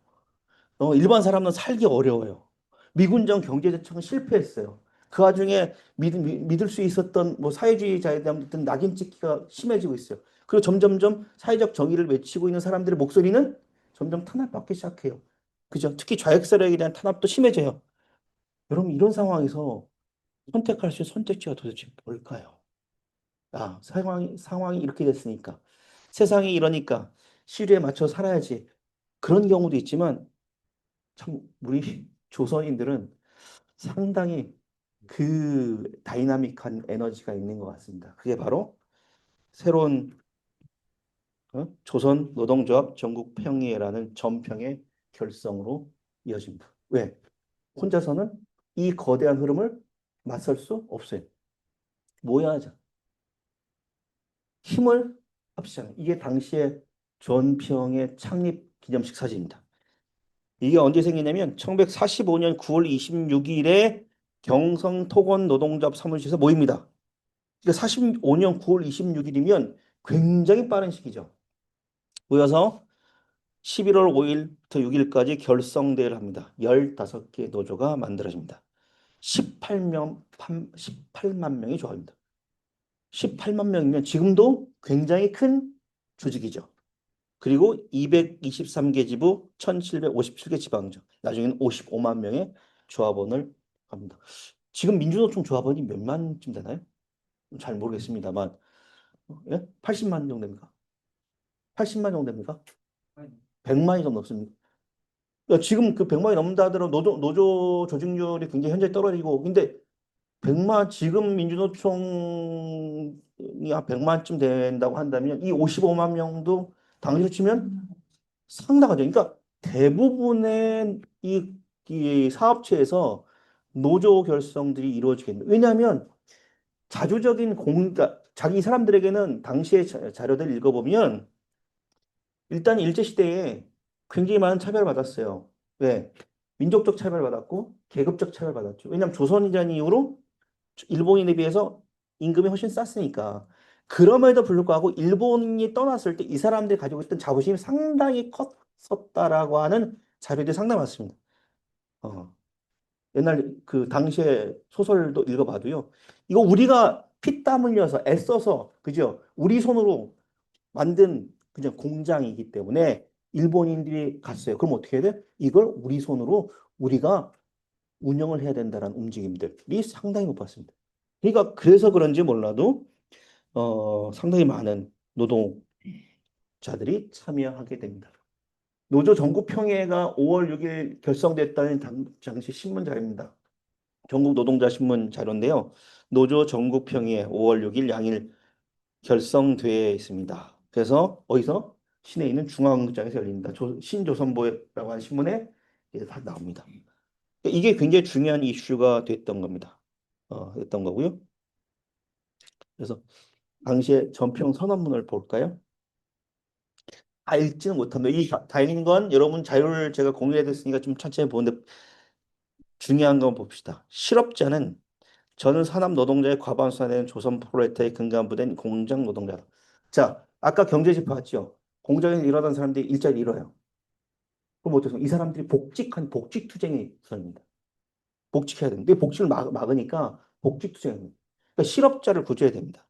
일반 사람은 살기 어려워요. 미군정 경제대책은 실패했어요. 그 와중에 믿을 수 있었던 뭐 사회주의자에 대한 어떤 낙인 찍기가 심해지고 있어요. 그리고 점점점 사회적 정의를 외치고 있는 사람들의 목소리는 점점 탄압받기 시작해요. 그죠? 특히 좌익 세력에 대한 탄압도 심해져요. 여러분 이런 상황에서 선택할 수 있는 선택지가 도대체 뭘까요? 상황이 이렇게 됐으니까. 세상이 이러니까 시류에 맞춰 살아야지. 그런 경우도 있지만 참 우리 조선인들은 상당히 그 다이나믹한 에너지가 있는 것 같습니다. 그게 바로 새로운 조선 노동조합 전국평의회라는 전평의 결성으로 이어집니다. 왜? 혼자서는 이 거대한 흐름을 맞설 수 없어요. 모여야죠. 힘을 합치잖아요. 이게 당시의 전평의 창립 기념식 사진입니다. 이게 언제 생기냐면 1945년 9월 26일에 경성 토건 노동조합 사무실에서 모입니다. 그러니까 45년 9월 26일이면 굉장히 빠른 시기죠. 모여서 11월 5일부터 6일까지 결성대회를 합니다. 15개 노조가 만들어집니다. 18만 명이 조합입니다. 18만 명이면 지금도 굉장히 큰 조직이죠. 그리고 223개 지부, 1757개 지방정, 나중에는 55만 명의 조합원을 합니다. 지금 민주노총 조합원이 몇만쯤 되나요? 잘 모르겠습니다만, 예? 80만 정도 됩니까? 80만 정도 됩니까? 100만이 좀 넘습니다. 그러니까 지금 그 100만이 넘는다 하더라도 노조 조직률이 굉장히 현재 떨어지고, 근데 100만, 지금 민주노총이 한 100만쯤 된다고 한다면, 이 55만 명도 당시로 치면 상당하죠. 그러니까 대부분의 이 사업체에서 노조 결성들이 이루어지겠네. 왜냐하면 자주적인 그러니까 자기 사람들에게는 당시의 자료들 읽어보면 일단 일제시대에 굉장히 많은 차별을 받았어요. 왜? 민족적 차별을 받았고 계급적 차별을 받았죠. 왜냐하면 조선이라는 이유로 일본인에 비해서 임금이 훨씬 쌌으니까. 그럼에도 불구하고 일본인이 떠났을 때 이 사람들이 가지고 있던 자부심이 상당히 컸었다라고 하는 자료들이 상당히 많습니다. 어, 옛날 그 당시에 소설도 읽어봐도요. 이거 우리가 피땀 흘려서 애써서 그죠? 우리 손으로 만든 그냥 공장이기 때문에 일본인들이 갔어요. 그럼 어떻게 해야 돼? 이걸 우리 손으로 우리가 운영을 해야 된다는 움직임들이 상당히 높았습니다. 그러니까 그래서 그런지 몰라도 상당히 많은 노동자들이 참여하게 됩니다. 노조 전국평의회가 5월 6일 결성됐다는 당시 신문 자료입니다. 전국 노동자 신문 자료인데요. 노조 전국평의회 5월 6일 양일 결성되어 있습니다. 그래서 어디서 시내에 있는 중앙극장에서 열립니다. 신조선보라고 하는 신문에 이제 다 나옵니다. 이게 굉장히 중요한 이슈가 됐던 겁니다. 됐던 거고요. 그래서 당시에 전평 선언문을 볼까요? 다 읽지는 못합니다. 다 읽는 건 여러분 자료를 제가 공유해드렸으니까 좀 천천히 보는데 중요한 건 봅시다. 실업자는 전 산업 노동자의 과반수가 는 조선 프롤레타의 근간부된 공장 노동자다. 자, 아까 경제지표 봤죠? 공장에서 일하던 사람들이 일자리 잃어요. 그럼 어떻게 이 사람들이 복직 투쟁의 선입니다. 복직해야 됩니다. 근데 복직을 막으니까 복직 투쟁입니다. 그러니까 실업자를 구제해야 됩니다.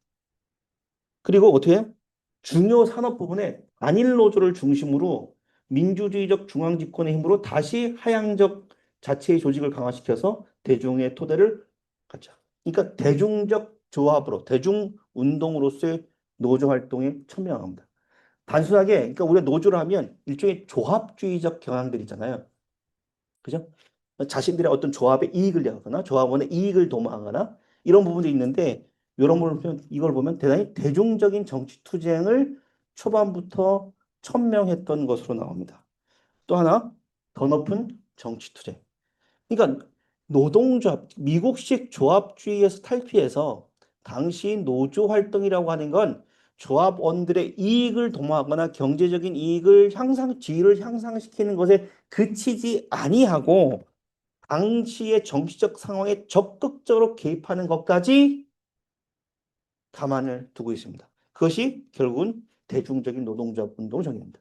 그리고 어떻게 해요? 중요 산업 부분에 단일 노조를 중심으로 민주주의적 중앙 집권의 힘으로 다시 하향적 자체의 조직을 강화시켜서 대중의 토대를 갖자. 그러니까 대중적 조합으로 대중 운동으로서의 노조 활동에 천명합니다. 단순하게 그러니까 우리가 노조를 하면 일종의 조합주의적 경향들 있잖아요. 그죠? 자신들의 어떤 조합의 이익을 내거나 조합원의 이익을 도모하거나 이런 부분도 있는데 이걸 보면 대단히 대중적인 정치 투쟁을 초반부터 천명했던 것으로 나옵니다. 또 하나 더 높은 정치 투쟁. 그러니까 노동조합, 미국식 조합주의에서 탈피해서 당시 노조 활동이라고 하는 건 조합원들의 이익을 도모하거나 경제적인 지위를 향상시키는 것에 그치지 아니하고 당시의 정치적 상황에 적극적으로 개입하는 것까지 감안을 두고 있습니다. 그것이 결국은 대중적인 노동조합 운동을 정의합니다.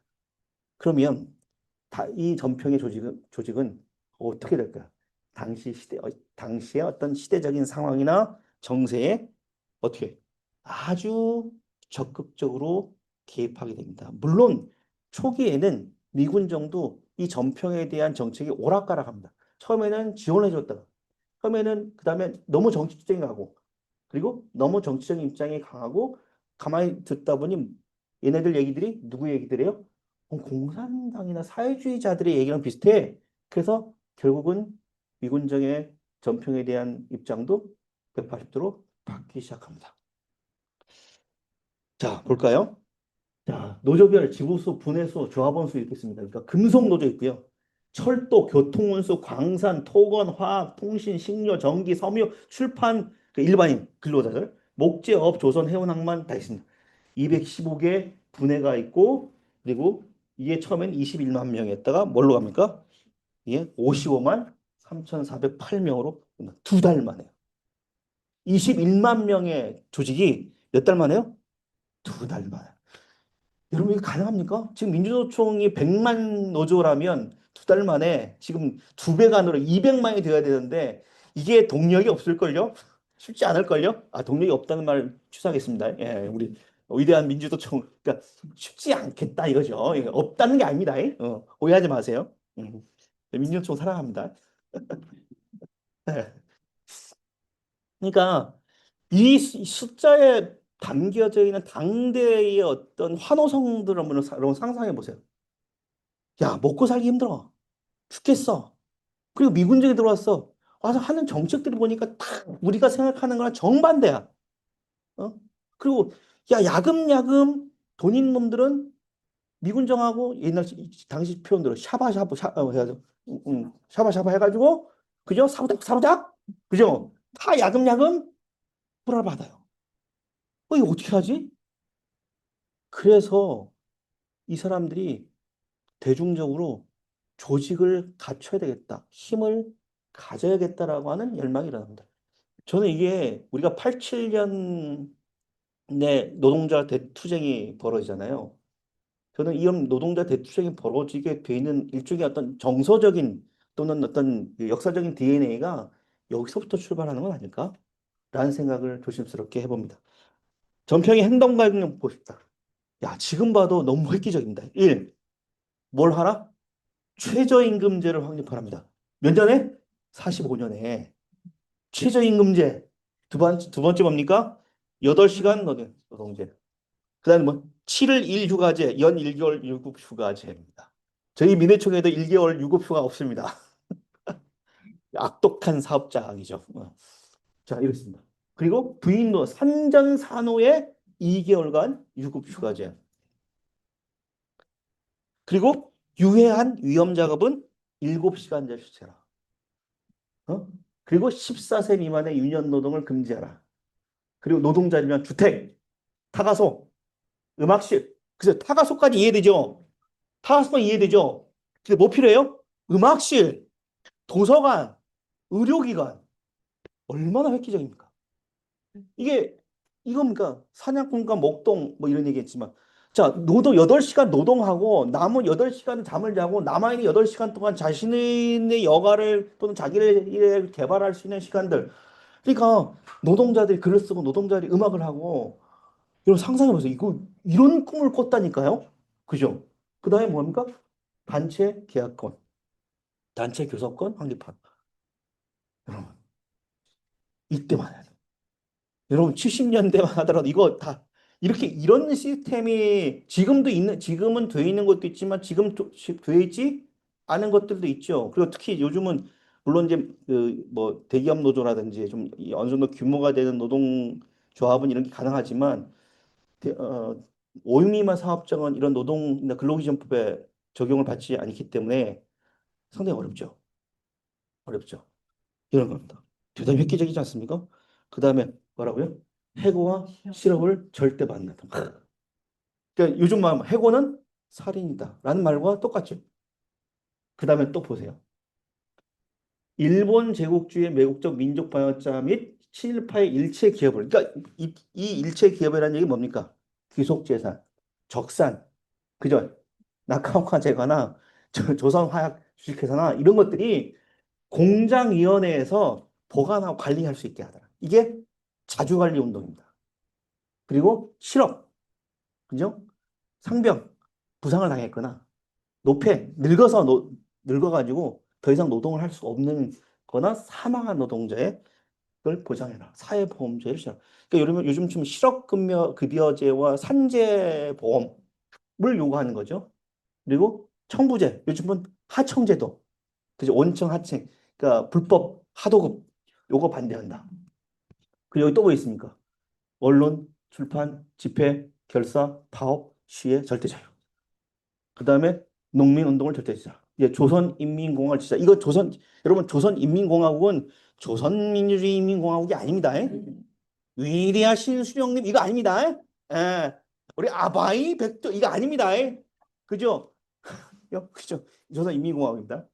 그러면 이 전평의 조직은 어떻게 될까요? 당시의 어떤 시대적인 상황이나 정세에 어떻게 아주 적극적으로 개입하게 됩니다. 물론 초기에는 미군정도 이 전평에 대한 정책이 오락가락합니다. 처음에는 지원해줬다가 처음에는 그다음에 너무 정치 투쟁이 가고 그리고 너무 정치적인 입장이 강하고 가만히 듣다 보니 얘네들 얘기들이 누구 얘기들이에요? 공산당이나 사회주의자들의 얘기랑 비슷해. 그래서 결국은 미군정의 전평에 대한 입장도 180도로 바뀌기 시작합니다. 자, 볼까요? 자, 노조별 지부수, 분해수, 조합원수 이렇게 있습니다. 그러니까 금속 노조 있고요. 철도, 교통운수, 광산, 토건, 화학, 통신, 식료, 전기, 섬유, 출판, 그 일반인 근로자들, 목재업, 조선, 해운, 항만 다 있습니다. 215개 분해가 있고 그리고 이게 처음엔 21만 명이었다가 뭘로 갑니까? 이게 55만 3,408명으로 두 달 만에 21만 명의 조직이 몇 달 만에요? 두 달 만에. 여러분 이게 가능합니까? 지금 민주노총이 100만 노조라면 두 달 만에 지금 두 배가 늘어 200만이 되어야 되는데 이게 동력이 없을걸요? 쉽지 않을걸요? 동력이 없다는 말 취소하겠습니다. 예, 우리 위대한 민주노총 그러니까 쉽지 않겠다 이거죠. 이게 없다는 게 아닙니다. 오해하지 마세요. 민주노총 사랑합니다. 네. 그러니까 이 숫자에 담겨져 있는 당대의 어떤 환호성들을 한번 여러분 상상해 보세요. 야, 먹고 살기 힘들어. 죽겠어. 그리고 미군정이 들어왔어. 와서 하는 정책들을 보니까 딱 우리가 생각하는 거랑 정반대야. 어? 그리고 야, 야금야금 돈 있는 놈들은 미군정하고 당시 표현대로 샤바샤바 해가지고 샤바샤바 해가지고 그죠? 사부작 사부작 그죠? 다 야금야금 불알 받아요. 이거 어떻게 하지? 그래서 이 사람들이 대중적으로 조직을 갖춰야 되겠다. 힘을 가져야겠다라고 하는 열망이 일어납니다. 저는 이게 우리가 87년에 노동자 대투쟁이 벌어지잖아요. 저는 이런 노동자 대투쟁이 벌어지게 되는 일종의 어떤 정서적인 또는 어떤 그 역사적인 DNA가 여기서부터 출발하는 건 아닐까? 라는 생각을 조심스럽게 해봅니다. 전평의 행동가격 보십시다. 야, 지금 봐도 너무 획기적입니다. 1. 뭘 하라? 최저임금제를 확립합니다. 몇 년에? 45년에. 최저임금제. 두 번째 뭡니까? 8시간 노동제. 그 다음에 뭐, 7일 1휴가제, 연 1개월 유급휴가제입니다. 저희 민해총에도 1개월 유급휴가 없습니다. 악독한 사업장이죠. 자, 이렇습니다. 그리고 부인노, 산전산후에 2개월간 유급휴가제. 그리고 유해한 위험 작업은 7시간짜리 해라. 어? 그리고 14세 미만의 유년 노동을 금지하라. 그리고 노동자들면 주택, 타가소, 음악실. 그래서 타가소까지 이해되죠? 타가소까지 이해되죠? 근데 뭐 필요해요? 음악실, 도서관, 의료기관. 얼마나 획기적입니까? 이게 이겁니까? 사냥꾼과 목동 뭐 이런 얘기했지만 자, 8시간 노동하고 남은 8시간 잠을 자고 남아있는 8시간 동안 자신의 여가를 또는 자기를 일에 개발할 수 있는 시간들. 그러니까 노동자들이 글을 쓰고 노동자들이 음악을 하고 이런 상상해보세요. 이거 이런 꿈을 꿨다니까요. 그죠? 그다음에 뭡니까? 단체 계약권, 단체 교섭권 확립한. 여러분 이때만 해요. 여러분 70년대만 하더라도 이거 다 이렇게 이런 시스템이 지금도 있는 지금은 돼 있는 것도 있지만 지금 돼 있지 않은 것들도 있죠. 그리고 특히 요즘은 물론 이제 그 뭐 대기업 노조라든지 좀 어느 정도 규모가 되는 노동조합은 이런 게 가능하지만 대- 어, 5인 미만 사업장은 이런 노동이나 근로기준법에 적용을 받지 않기 때문에 상당히 어렵죠. 어렵죠. 이런 겁니다. 대단히 획기적이지 않습니까? 그 다음에 뭐라고요? 해고와 실업을 절대 반대한다. 그러니까 요즘 말 해고는 살인이다 라는 말과 똑같죠. 그 다음에 또 보세요. 일본 제국주의 매국적 민족 반영자 및 친일파의 일체 기업을 그러니까 이 일체 기업이라는 얘기 뭡니까? 귀속재산, 적산, 그죠? 낙하화 재가나 조선화약 주식회사나 이런 것들이 공장위원회에서 보관하고 관리할 수 있게 하더라. 이게 자주관리 운동입니다. 그리고 실업, 그죠? 상병, 부상을 당했거나 노패, 늙어가지고 더 이상 노동을 할 수 없는 거나 사망한 노동자의 걸 보장해라. 사회보험제를 시작. 그러니까 요즘 좀 실업급여제와 산재보험을 요구하는 거죠. 그리고 청부제, 요즘은 하청제도, 그죠? 원청 하청, 그러니까 불법 하도급 요거 반대한다. 그리고 여기 또 뭐 있습니까? 언론, 출판, 집회, 결사, 파업, 시위 절대 자유. 그 다음에 농민운동을 절대 지자. 이제 조선인민공화국 지자. 이거 여러분 조선인민공화국은 조선민주주의인민공화국이 아닙니다. 위대하신 수령님 이거 아닙니다. 예. 우리 아바이 백도 이거 아닙니다. 그죠? 그죠? 조선인민공화국입니다.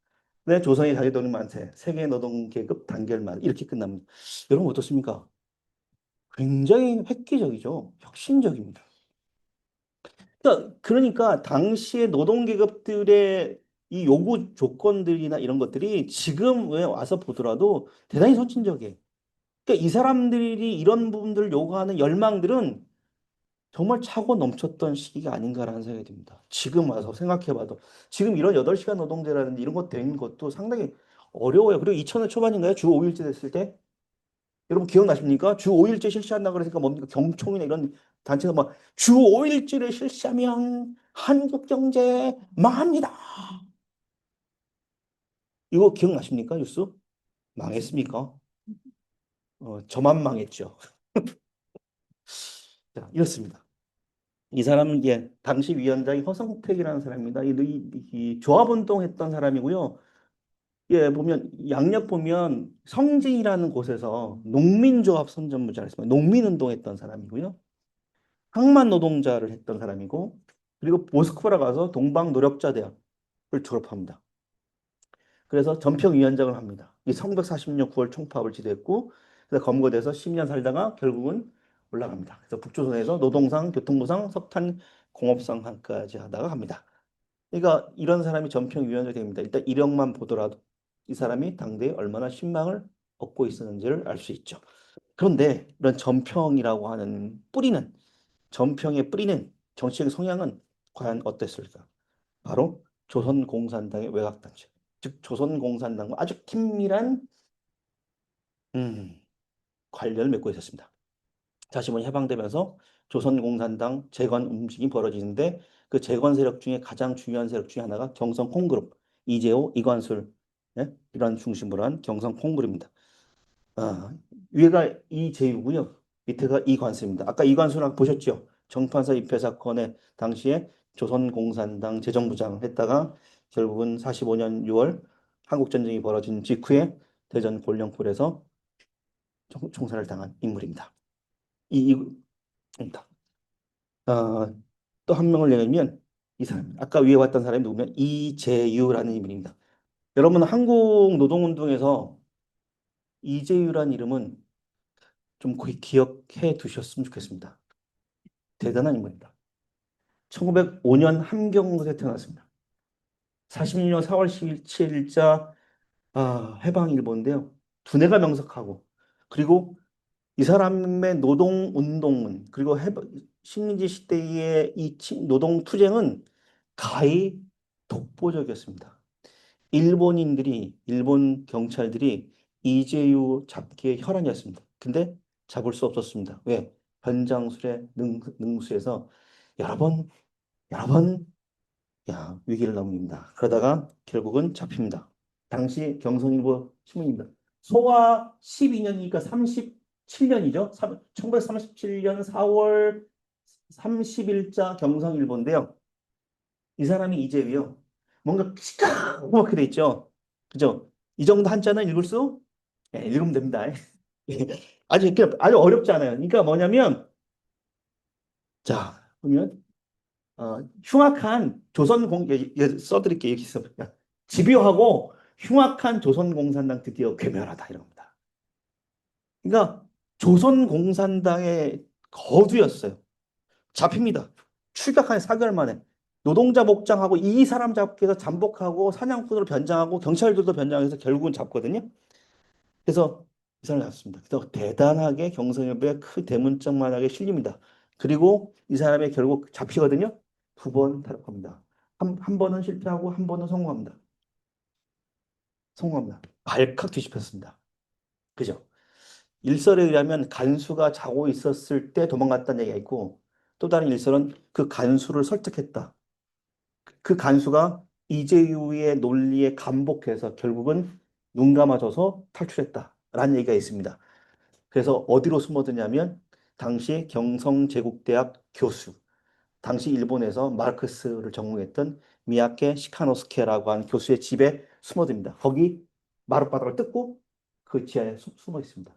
네, 조선의 자유노동 만세, 세계 노동 계급 단결만 이렇게 끝납니다. 여러분 어떻습니까? 굉장히 획기적이죠. 혁신적입니다. 그러니까 당시의 노동계급들의 이 요구 조건들이나 이런 것들이 지금에 와서 보더라도 대단히 선진적이에요. 그러니까 이 사람들이 이런 부분들을 요구하는 열망들은 정말 차고 넘쳤던 시기가 아닌가라는 생각이 듭니다. 지금 와서 생각해봐도 지금 이런 8시간 노동제라든지 이런 것 된 것도 상당히 어려워요. 그리고 2000년 초반인가요? 주 5일제 됐을 때 여러분 기억나십니까? 주 5일제 실시한다 그러니까 뭡니까? 경총이나 이런 단체가 막 주 5일제를 실시하면 한국 경제 망합니다. 이거 기억나십니까? 뉴스? 망했습니까? 저만 망했죠. 자, 이렇습니다. 이 사람은 이게 당시 위원장이 허성택이라는 사람입니다. 이 조합운동 했던 사람이고요. 예, 보면 양력 보면 성진이라는 곳에서 농민조합 선전무자를 했습니다. 농민운동 했던 사람이고요. 항만 노동자를 했던 사람이고 그리고 모스크바로 가서 동방노력자대학을 졸업합니다. 그래서 전평위원장을 합니다. 이 1940년 9월 총파업을 지도했고 그래서 검거돼서 10년 살다가 결국은 올라갑니다. 그래서 북조선에서 노동상, 교통부상, 석탄, 공업상까지 하다가 합니다. 그러니까 이런 사람이 전평위원장이 됩니다. 일단 이력만 보더라도 이 사람이 당대에 얼마나 신망을 얻고 있었는지를 알 수 있죠. 그런데 이런 전평이라고 하는 전평의 뿌리는 정치적 성향은 과연 어땠을까? 바로 조선공산당의 외곽단체, 즉 조선공산당과 아주 긴밀한 음, 관련을 맺고 있었습니다. 다시 한번 해방되면서 조선공산당 재건 움직임이 벌어지는데 그 재건 세력 중에 가장 중요한 세력 중에 하나가 경성 콩그룹, 이재호, 이관술 이런 중심으로 한 경성 콩그룹입니다. 아, 위가 이재유고요. 밑에가 이관수입니다. 아까 이관수는 보셨죠? 정판사 입회 사건에 당시에 조선공산당 재정부장 했다가 결국은 45년 6월 한국전쟁이 벌어진 직후에 대전 골령골에서 총살을 당한 인물입니다. 입니다. 또 한 명을 내면 이 사람, 아까 위에 왔던 사람이 누구면 이재유라는 인물입니다. 여러분 한국 노동운동에서 이재유라는 이름은 좀 거의 기억해 두셨으면 좋겠습니다. 대단한 인물입니다. 1905년 함경도에 태어났습니다. 46년 4월 17일자 해방일보인데요. 두뇌가 명석하고 그리고 이 사람의 노동운동은 그리고 식민지 시대의 이 노동투쟁은 가히 독보적이었습니다. 일본 경찰들이 이재유 잡기에 혈안이었습니다. 근데 잡을 수 없었습니다. 왜? 변장술의 능수에서 여러 번, 여러 번, 위기를 넘깁니다. 그러다가 결국은 잡힙니다. 당시 경성일보 신문입니다. 소화 12년이니까 37년이죠. 1937년 4월 30일자 경성일보인데요. 이 사람이 이재유요. 뭔가 시커멓게 돼 있죠. 그죠? 이 정도 한자는 읽을 수? 예, 읽으면 됩니다. 아주 어렵지 않아요. 그러니까 뭐냐면, 자, 보면, 흉악한 써드릴게요. 여기 있어. 집요하고 흉악한 조선공산당 드디어 괴멸하다. 이럽니다. 그러니까 조선공산당의 거두였어요. 잡힙니다. 출격한 4개월 만에. 노동자 복장하고 이 사람 잡기 위해서 잠복하고 사냥꾼으로 변장하고 경찰들도 변장해서 결국은 잡거든요. 그래서 이 사람을 잡습니다. 그래서 대단하게 경성일보에 큰 대문짝만하게 실립니다. 그리고 이 사람이 결국 잡히거든요. 2번 탈옥합니다. 한 번은 실패하고 한 번은 성공합니다. 성공합니다. 발칵 뒤집혔습니다. 그죠? 일설에 의하면 간수가 자고 있었을 때 도망갔다는 얘기가 있고 또 다른 일설은 그 간수를 설득했다. 그 간수가 이재유의 논리에 감복해서 결국은 눈 감아줘서 탈출했다라는 얘기가 있습니다. 그래서 어디로 숨어드냐면 당시 경성제국대학 교수, 당시 일본에서 마르크스를 전공했던 미야케 시카노스케라고 하는 교수의 집에 숨어듭니다. 거기 마룻바닥을 뜯고 그 지하에 숨어 있습니다.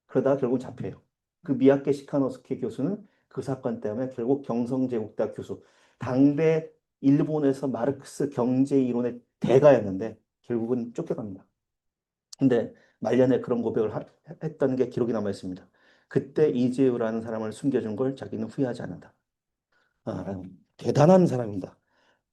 그러다가 결국 잡혀요. 그 미야케 시카노스케 교수는 그 사건 때문에 결국 경성제국대학 교수, 당대 일본에서 마르크스 경제 이론의 대가였는데 결국은 쫓겨갑니다. 근데 말년에 그런 고백을 했던 게 기록이 남아 있습니다. 그때 이재우라는 사람을 숨겨준 걸 자기는 후회하지 않는다. 대단한 사람입니다.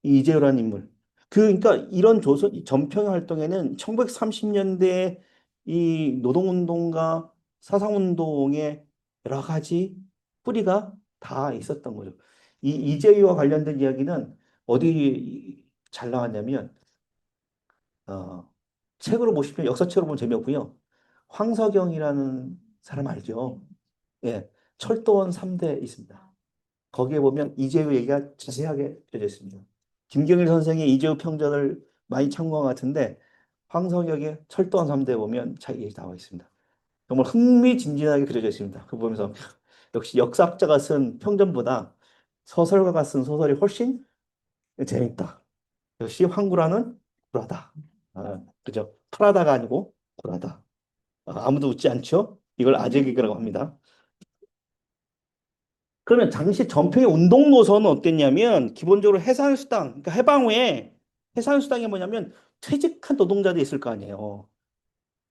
이재우라는 인물. 그러니까 이런 전평 활동에는 1930년대 이 노동운동과 사상운동의 여러 가지 뿌리가 다 있었던 거죠. 이 이재유와 관련된 이야기는 어디 잘 나왔냐면 어, 책으로 보시면 역사책으로 보면 재미없고요. 황석영이라는 사람 알죠? 예, 철도원 3대 있습니다. 거기에 보면 이재유 얘기가 자세하게 되어 있습니다. 김경일 선생이 이재우 평전을 많이 참고한 것 같은데 황석영의 철도원 3대에 보면 자기 얘기 나와 있습니다. 정말 흥미진진하게 그려져 있습니다. 그거 보면서 역시 역사학자가 쓴 평전보다 소설가가 쓴 소설이 훨씬 재밌다. 역시 황구라는 굴하다. 그죠? 프라다가 아니고 굴하다. 아무도 웃지 않죠? 이걸 아재 개그라고 합니다. 그러면 당시 전평의 운동 노선은 어땠냐면 기본적으로 해산수당, 그러니까 해방 후에 해산수당이 뭐냐면 퇴직한 노동자들이 있을 거 아니에요.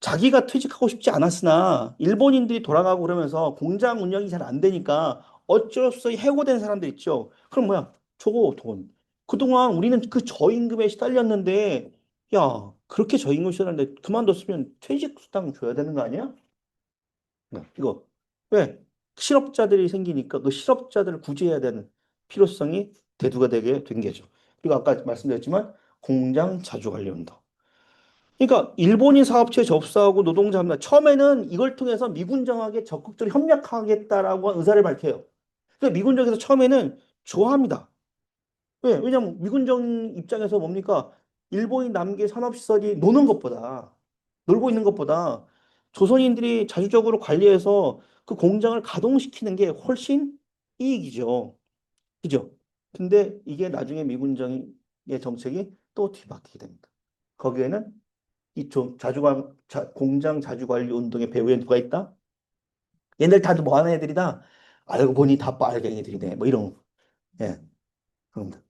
자기가 퇴직하고 싶지 않았으나 일본인들이 돌아가고 그러면서 공장 운영이 잘 안 되니까 어쩔 수 없이 해고된 사람들 있죠. 그럼 뭐야? 저거 돈. 그동안 우리는 그 저임금에 시달렸는데 야 그렇게 저임금 시달렸는데 그만뒀으면 퇴직수당 줘야 되는 거 아니야? 이거 왜? 실업자들이 생기니까 그 실업자들을 구제해야 되는 필요성이 대두가 되게 된 게죠. 그리고 아까 말씀드렸지만 공장 자주 관리운동. 그러니까 일본인 사업체에 접수하고 노동자 합니다. 처음에는 이걸 통해서 미군정에게 적극적으로 협력하겠다라고 의사를 밝혀요. 그래서 미군정에서 처음에는 좋아합니다. 왜? 왜냐면 미군정 입장에서 뭡니까? 일본인 남계 산업시설이 노는 것보다 놀고 있는 것보다 조선인들이 자주적으로 관리해서 그 공장을 가동시키는 게 훨씬 이익이죠. 그죠? 근데 이게 나중에 미군정의 정책이 또 뒤바뀌게 됩니다. 거기에는 공장 자주관리 운동의 배후에 누가 있다? 얘들 다들 뭐 하는 애들이다. 알고 보니 다 빨갱이들이네. 뭐 이런, 예, 그럽니다.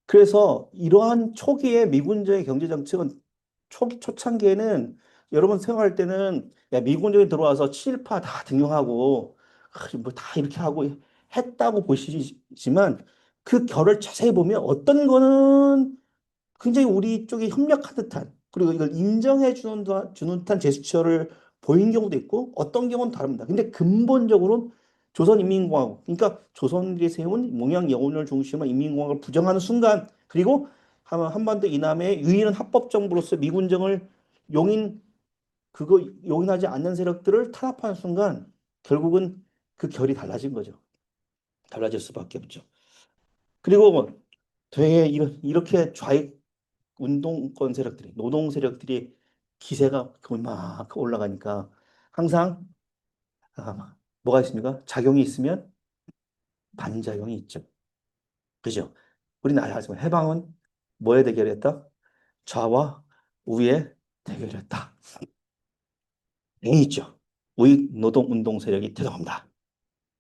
그래서 이러한 초기에 미군정의 경제 정책은 초창기에는 여러분 생각할 때는 야, 미군정이 들어와서 친일파 다 등용하고 뭐 다 이렇게 하고 했다고 보시지만 그 결을 자세히 보면 어떤 거는 굉장히 우리 쪽에 협력한 듯한 그리고 이걸 주는 듯한 제스처를 보인 경우도 있고 어떤 경우는 다릅니다. 근데 근본적으로 조선인민공화국 그러니까 조선들이 세운 몽양 영혼을 중심으로 인민공화국을 부정하는 순간 그리고 한반도 이남의 유일한 합법 정부로서 미군정을 용인 용인하지 않는 세력들을 탄압하는 순간 결국은 그 결이 달라진 거죠. 달라질 수밖에 없죠. 그리고 되게 이렇게 좌익 운동권 세력들이, 노동 세력들이 기세가 막 올라가니까 항상 뭐가 있습니까? 작용이 있으면 반작용이 있죠. 그죠? 우리는 알지만 해방은 뭐에 대결했다? 좌와 우의 대결이었다. 이 있죠. 우익 노동 운동 세력이 대동합니다.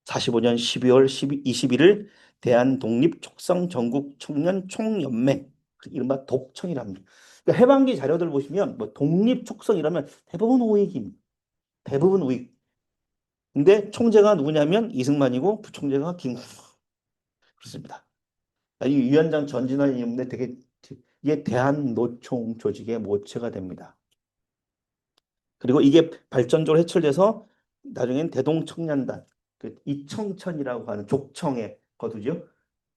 45년 12월 21일 대한독립촉성 전국 청년 총연맹 이른바 독청이랍니다. 그러니까 해방기 자료들 보시면 뭐 독립촉성 이라면 대부분 우익입니다. 대부분 우익. 근데 총재가 누구냐면 이승만이고 부총재가 김구 그렇습니다. 이 위원장 전진환이 있는데 되게 이게 대한노총 조직의 모체가 됩니다. 그리고 이게 발전적으로 해철돼서 나중엔 대동청년단, 그 이청천이라고 하는 족청의 거두죠.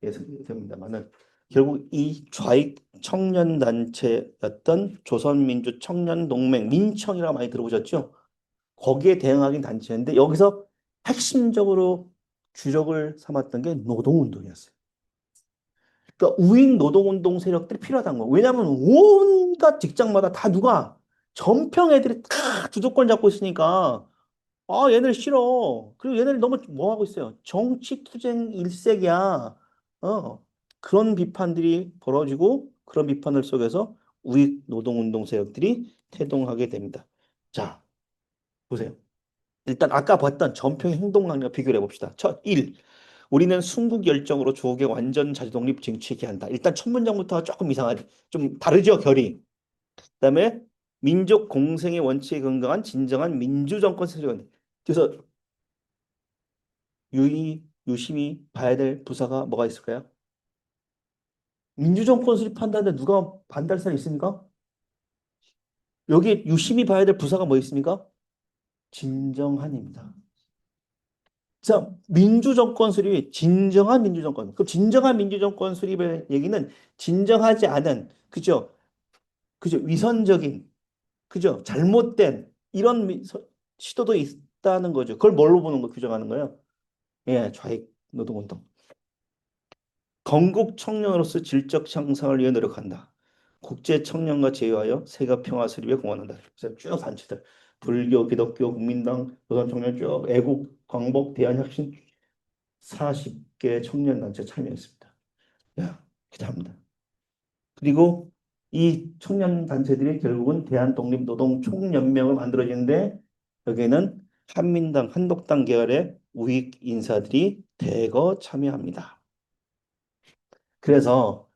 예, 됩니다만은 결국 이 좌익 청년 단체였던 조선민주 청년동맹 민청이라고 많이 들어보셨죠? 거기에 대응하긴 단체인데 여기서 핵심적으로 주력을 삼았던 게 노동운동이었어요. 그러니까 우익 노동운동 세력들이 필요하다는 거예요. 왜냐하면 온갖 직장마다 다 누가 전평 애들이 다 주도권 잡고 있으니까 얘들 싫어. 그리고 얘들 너무 뭐 하고 있어요? 정치 투쟁 일색이야. 어. 그런 비판들이 벌어지고 그런 비판을 속에서 우익 노동운동 세력들이 태동하게 됩니다. 자, 보세요. 일단 아까 봤던 전평의 행동강과 비교를 해봅시다. 첫 1. 우리는 순국 열정으로 조국의 완전 자주독립 쟁취하게 한다. 일단 첫 문장부터 조금 이상하지. 좀 다르죠, 결이. 그다음에 민족 공생의 원칙에 건강한 진정한 민주정권 세력은. 그래서 유심히 봐야 될 부사가 뭐가 있을까요? 민주정권 수립한다는데 누가 반대할 사람 있습니까? 여기 유심히 봐야 될 부사가 뭐 있습니까? 진정한입니다. 자, 민주정권 수립이 진정한 민주정권. 그럼 진정한 민주정권 수립의 얘기는 진정하지 않은, 그죠? 그죠? 위선적인, 그죠? 잘못된 이런 시도도 있다는 거죠. 그걸 뭘로 보는 거 규정하는 거예요? 예, 좌익 노동운동. 건국 청년으로서 질적 향상을 위해 노력한다. 국제 청년과 제휴하여 세계 평화 수립에 공헌한다. 그래서 쭉 단체들 불교, 기독교, 국민당, 조선청년 쭉 애국, 광복, 대한혁신 40개 청년 단체 참여했습니다. 야, 기대합니다. 그리고 이 청년 단체들이 결국은 대한독립노동총연맹을 만들어지는데 여기에는 한민당, 한독당 계열의 우익 인사들이 대거 참여합니다. 그래서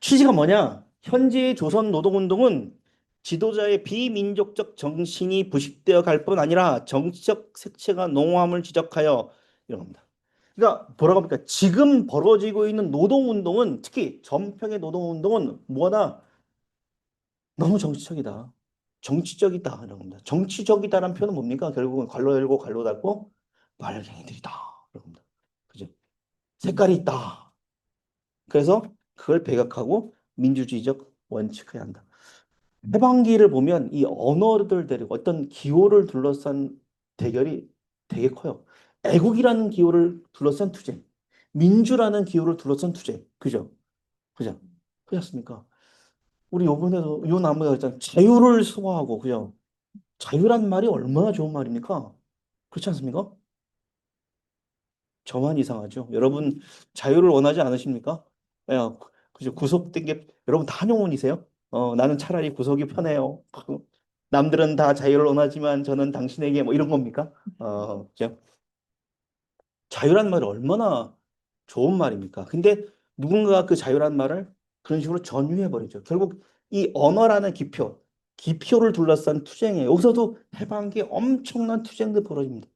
취지가 뭐냐? 현재의 조선 노동운동은 지도자의 비민족적 정신이 부식되어 갈 뿐 아니라 정치적 색채가 농후함을 지적하여 이런 겁니다. 그러니까 뭐라고 합니까? 지금 벌어지고 있는 노동운동은 특히 전평의 노동운동은 뭐다? 너무 정치적이다. 정치적이다. 이런 겁니다. 정치적이다라는 표현은 뭡니까? 결국은 괄호 열고 괄호 닫고 말갱이들이다. 이런 겁니다. 그죠? 색깔이 있다. 그래서 그걸 배격하고 민주주의적 원칙해야 한다. 해방기를 보면 이 언어를 데리고 어떤 기호를 둘러싼 대결이 되게 커요. 애국이라는 기호를 둘러싼 투쟁, 민주라는 기호를 둘러싼 투쟁, 그죠? 그죠? 그렇습니까? 우리 요번에도 요 나무가 있잖아. 자유를 수호하고, 그죠? 자유란 말이 얼마나 좋은 말입니까? 그렇지 않습니까? 저만 이상하죠. 여러분, 자유를 원하지 않으십니까? 야, 그죠? 구속된 게 여러분 다 한용운이세요? 나는 차라리 구속이 편해요. 남들은 다 자유를 원하지만 저는 당신에게 뭐 이런 겁니까? 그죠? 자유란 말이 얼마나 좋은 말입니까? 근데 누군가가 그 자유란 말을 그런 식으로 전유해 버리죠. 결국 이 언어라는 기표를 둘러싼 투쟁이에요. 여기서도 해방기에 엄청난 투쟁도 벌어집니다.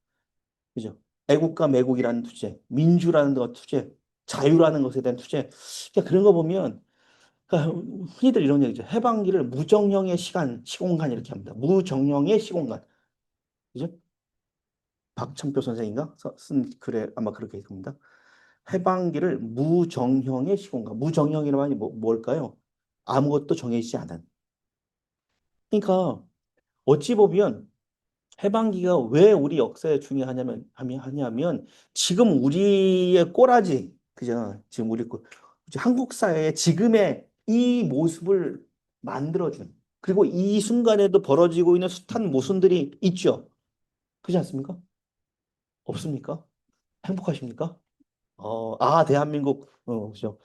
그죠? 애국과 매국이라는 투쟁, 민주라는 것 투쟁, 자유라는 것에 대한 투쟁. 그러니까 그런 거 보면 그러니까 흔히들 이런 얘기죠. 해방기를 무정령의 시공간 이렇게 합니다. 무정령의 시공간. 그죠? 박찬표 선생인가 쓴 글에 아마 그렇게 있습니다. 해방기를 무정형의 시공간. 무정형이라는 말이 뭘까요? 아무것도 정해지지 않은. 그러니까 어찌 보면 해방기가 왜 우리 역사에 하냐면 지금 우리의 꼬라지, 그죠? 지금 한국 사회의 지금의 이 모습을 만들어준 그리고 이 순간에도 벌어지고 있는 숱한 모순들이 있죠. 그렇지 않습니까? 없습니까? 행복하십니까? 대한민국, 그죠?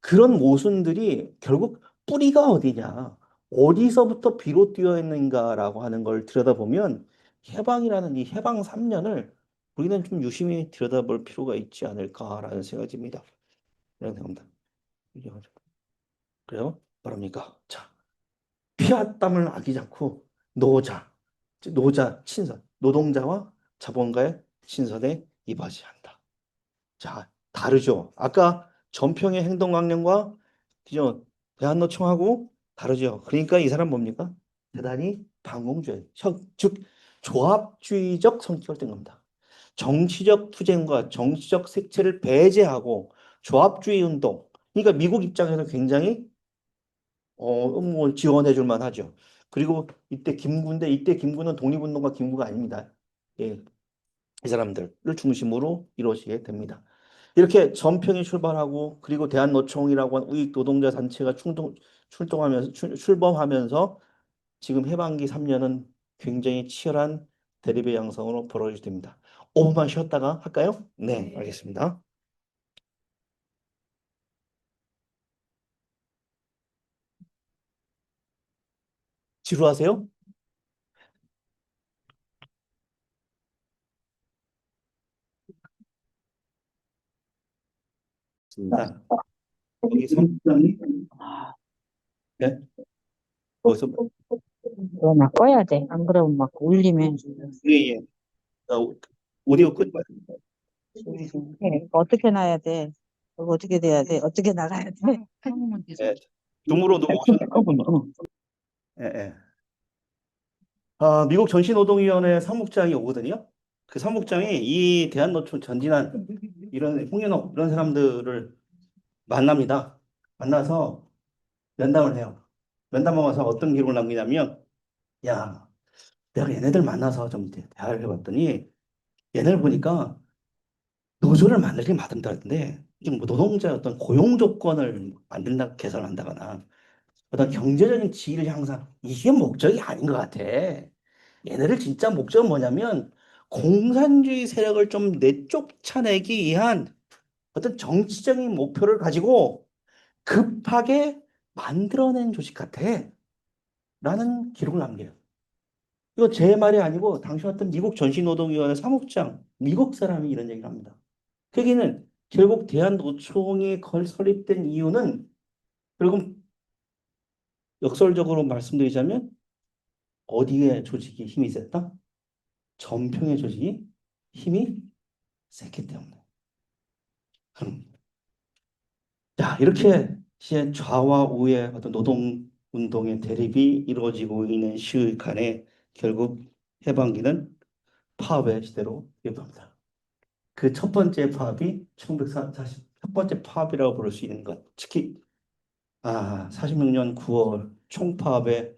그런 모순들이 결국 뿌리가 어디냐, 어디서부터 비롯되어 있는가라고 하는 걸 들여다보면 해방이라는 이 해방 3년을 우리는 좀 유심히 들여다볼 필요가 있지 않을까라는 생각이 듭니다. 이런 생각입니다. 그래요? 바랍니까? 자, 피와 땀을 아끼지 않고 노자, 친선, 노동자와 자본가의 친선에 임하지 한다. 자, 다르죠. 아까 전평의 행동강령과 그죠? 대한노총하고 다르죠. 그러니까 이 사람 뭡니까? 대단히 반공주의, 즉 조합주의적 성격을 띨 겁니다. 정치적 투쟁과 정치적 색채를 배제하고 조합주의 운동. 그러니까 미국 입장에서 굉장히 뭐 지원해 줄 만하죠. 그리고 이때 김구는 독립운동가 김구가 아닙니다. 예, 이 사람들을 중심으로 이루어지게 됩니다. 이렇게 전평이 출발하고 그리고 대한노총이라고 하는 우익 노동자 단체가 출범하면서 지금 해방기 3년은 굉장히 치열한 대립의 양상으로 벌어지게 됩니다. 5분만 쉬었다가 할까요? 네, 알겠습니다. 지루하세요? 좋습니다. 여기 선장이 네, 거기서 나 꺼야 돼. 안 그러면 막 울리면. 예, 예. 오디오 끝. 어떻게 놔야 돼? 그거 어떻게 돼야 돼? 어떻게 나가야 돼? 예. 줌으로도 오셨. 예, 예. 미국 전시노동위원회 사무국장이 오거든요. 그 사무국장이 이 대한노총 전진한 이런 홍윤호 이런 사람들을 만납니다. 만나서 면담을 해요. 면담하고 와서 어떤 기록을 남기냐면, 야, 내가 얘네들 만나서 좀 대화를 해봤더니 얘네를 보니까 노조를 만들긴 만든다는데 이게 뭐 노동자의 어떤 고용 조건을 만든다 개선한다거나 어떤 경제적인 지위를 향상 이게 목적이 아닌 것 같아. 얘네들 진짜 목적은 뭐냐면 공산주의 세력을 좀 내쫓아내기 위한 어떤 정치적인 목표를 가지고 급하게 만들어낸 조직 같아. 라는 기록을 남겨요. 이거 제 말이 아니고 당시 어떤 미국 전시노동위원회 사무국장, 미국 사람이 이런 얘기를 합니다. 그 얘기는 결국 대한노총이 설립된 이유는 결국 역설적으로 말씀드리자면 어디에 조직이 힘이 셌다? 전평의 조직이 힘이 셌기 때문에. 자, 이렇게 이제 좌와 우의 어떤 노동 운동의 대립이 이루어지고 있는 시간에 결국 해방기는 파업의 시대로 이어갑니다. 그 첫 번째 파업이 1940, 첫 번째 파업이라고 부를 수 있는 것. 특히 46년 9월 총파업에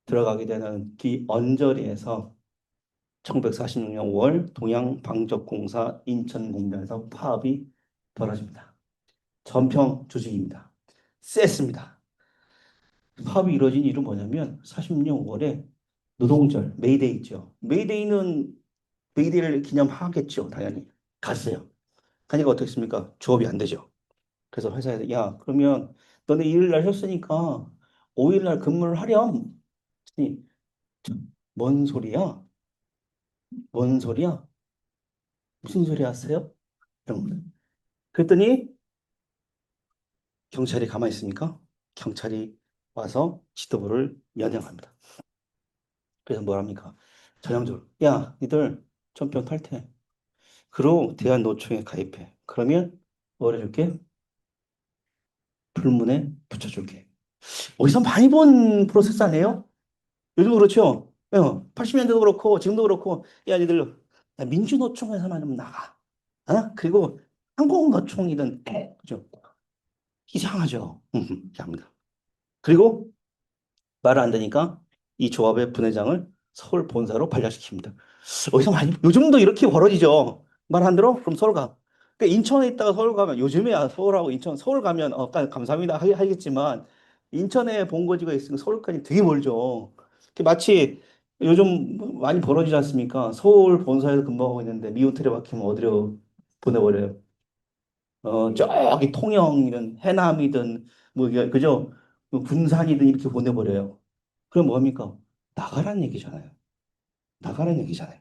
들어가게 되는 기 언저리에서 1946년 5월 동양방적공사 인천공단에서 파업이 벌어집니다. 전평 조직입니다. 셌습니다. 파업이 이루어진 이유는 뭐냐면 46년 5월에 노동절 메이데이 있죠. 메이데이를 기념하겠죠. 당연히 갔어요. 가니까 어떻겠습니까? 조업이 안 되죠. 그래서 회사에 야, 그러면 너네 2일 날 쉬었으니까 5일 날 근무를 하렴. 그랬더니 뭔 소리야? 뭔 소리야? 무슨 소리 하세요? 이런 거예요. 그랬더니 경찰이 가만히 있습니까? 경찰이 와서 지도부를 연행합니다. 그래서 뭘 합니까? 전형적으로 야, 니들 전병 탈퇴. 그리고 대한노총에 가입해. 그러면 뭘 해줄게? 불문에 붙여줄게. 어디서 많이 본 프로세스 아니에요? 요즘 그렇죠? 80년대도 그렇고 지금도 그렇고 야 니들 야, 민주노총에서만 좀 나가. 어? 그리고 한국노총이든 그죠? 이상하죠? 이상합니다. 그리고 말을 안 되니까 이 조합의 분회장을 서울 본사로 발령시킵니다. 어디서 많이 요즘도 이렇게 벌어지죠. 말 안 들어? 그럼 서울 가. 그러니까 인천에 있다가 서울 가면 요즘에야 서울하고 인천 서울 가면 감사합니다 하겠지만 인천에 본거지가 있으면 서울까지 되게 멀죠. 마치 요즘 많이 벌어지지 않습니까? 서울 본사에서 근무하고 있는데 미호텔에 박히면 어디로 보내버려요. 저기 통영이든 해남이든 뭐 그죠? 뭐 군산이든 이렇게 보내버려요. 그럼 뭐합니까? 나가란 얘기잖아요. 나가란 얘기잖아요.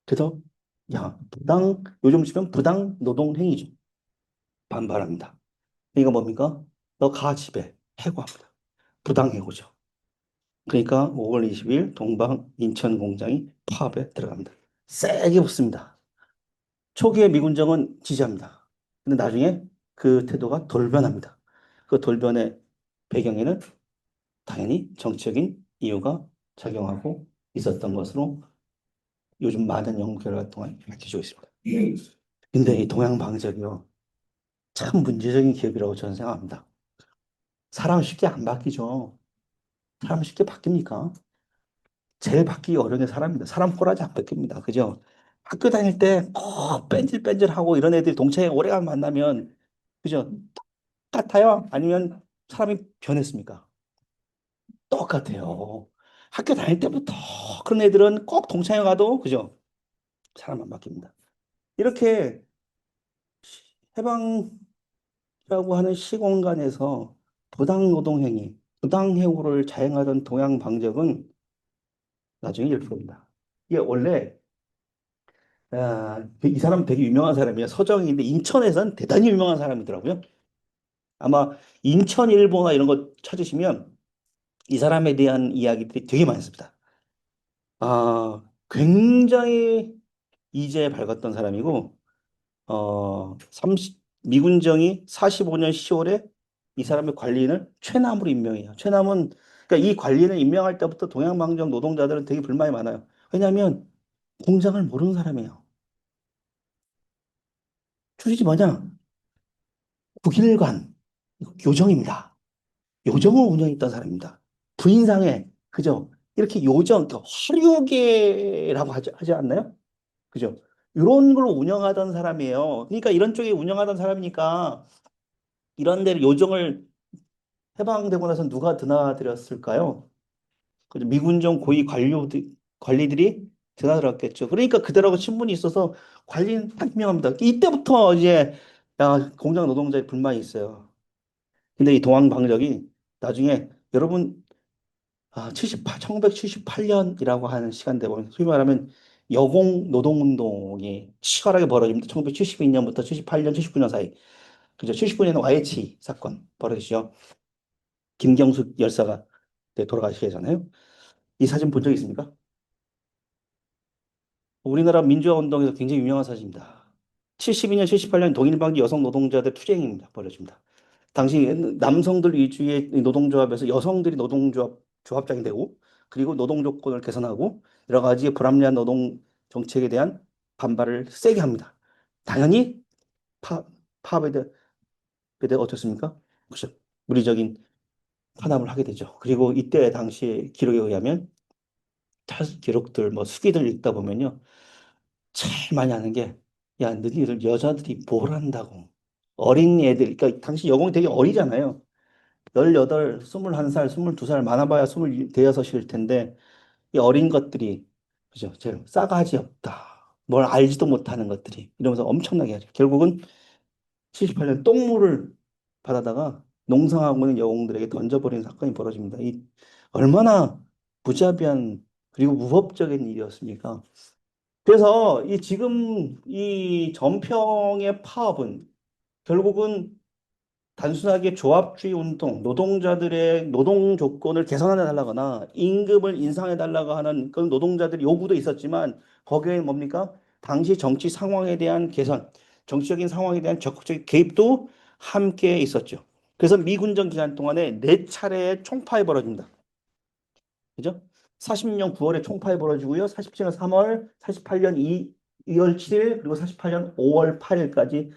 그래서 야, 요즘 치면 부당 노동 행위죠. 반발합니다. 이거 뭡니까? 너 가 집에 해고합니다. 부당 해고죠. 그러니까 5월 20일 동방 인천 공장이 파업에 들어갑니다. 세게 붙습니다. 초기에 미군정은 지지합니다. 근데 나중에 그 태도가 돌변합니다. 그 돌변의 배경에는 당연히 정치적인 이유가 작용하고 있었던 것으로 요즘 많은 연구 결과 동안 밝혀지고 있습니다. 근데 이 동양방적이요. 참 문제적인 기업이라고 저는 생각합니다. 사람 쉽게 안 바뀌죠. 사람 쉽게 바뀝니까? 제일 바뀌기 어려운 게 사람입니다. 사람 꼬라지 안 바뀝니다. 그죠? 학교 다닐 때 꼭 뺀질뺀질하고 이런 애들이 동창회 오래간 만나면 그죠? 똑같아요? 아니면 사람이 변했습니까? 똑같아요. 학교 다닐 때부터 그런 애들은 꼭 동창회 가도 그죠? 사람 안 바뀝니다. 이렇게 해방이라고 하는 시공간에서 부당노동행위, 부당해고를 자행하던 동양 방적은 나중에 이렇게 됩니다. 이게 원래 이 사람 되게 유명한 사람이에요. 서정인데 인천에선 대단히 유명한 사람이더라고요. 아마 인천일보나 이런 거 찾으시면 이 사람에 대한 이야기들이 되게 많습니다. 굉장히 이제 밝았던 사람이고, 미군정이 45년 10월에 이 사람의 관리인을 최남으로 임명해요. 최남은, 그러니까 이 관리인을 임명할 때부터 동양방정 노동자들은 되게 불만이 많아요. 왜냐하면 공장을 모르는 사람이에요. 출신이 뭐냐? 국일관, 요정입니다. 요정을 운영했던 사람입니다. 부인상에, 그죠? 이렇게 요정, 그 화류계라고 하지 않나요? 그죠? 이런 걸 운영하던 사람이에요. 그러니까 이런 쪽에 운영하던 사람이니까 이런 데를 요정을 해방되고 나서 누가 드나들였을까요? 그죠? 미군정 고위 관리들이 드나들었겠죠. 그러니까 그들하고 친분이 있어서 관리는 딱 임명합니다. 이때부터 이제 야, 공장 노동자의 불만이 있어요. 근데 이 동황방적이 나중에 여러분 1978년이라고 하는 시간대 보면 소위 말하면 여공 노동운동이 치열하게 벌어집니다. 1972년부터 78년, 79년 사이. 그죠? 79년에 YH 사건 벌어지죠. 김경숙 열사가 돌아가시기 전에요. 이 사진 본 적 있습니까? 우리나라 민주화 운동에서 굉장히 유명한 사진입니다. 72년, 78년 동일방지 여성 노동자들 투쟁입니다. 벌어집니다. 당시 남성들 위주의 노동조합에서 여성들이 조합장이 되고 그리고 노동 조건을 개선하고 여러 가지 불합리한 노동 정책에 대한 반발을 세게 합니다. 당연히 파, 파업에 대해 어떻습니까? 그렇죠. 물리적인 탄압을 하게 되죠. 그리고 이때 당시 기록에 의하면 기록들 뭐 수기들 읽다 보면요. 제일 많이 하는 게 야, 너희들 여자들이 뭘 한다고. 어린 애들, 그러니까 당시 여공이 되게 어리잖아요. 18, 21살, 22살 많아봐야 20, 대여섯일 텐데 이 어린 것들이 그죠? 제일 싸가지 없다. 뭘 알지도 못하는 것들이 이러면서 엄청나게 하죠. 결국은 78년 똥물을 받아다가 농성하고 있는 여공들에게 던져버리는 사건이 벌어집니다. 이 얼마나 무자비한 그리고 무법적인 일이었습니까? 그래서 이 지금 이 전평의 파업은 결국은 단순하게 조합주의 운동, 노동자들의 노동 조건을 개선해 달라거나 임금을 인상해 달라고 하는 그런 노동자들의 요구도 있었지만 거기에 뭡니까? 당시 정치 상황에 대한 개선, 정치적인 상황에 대한 적극적인 개입도 함께 있었죠. 그래서 미군정 기간 동안에 네 차례의 총파업이 벌어집니다. 그죠? 40년 9월에 총파업이 벌어지고요. 47년 3월, 48년 2월 7일, 그리고 48년 5월 8일까지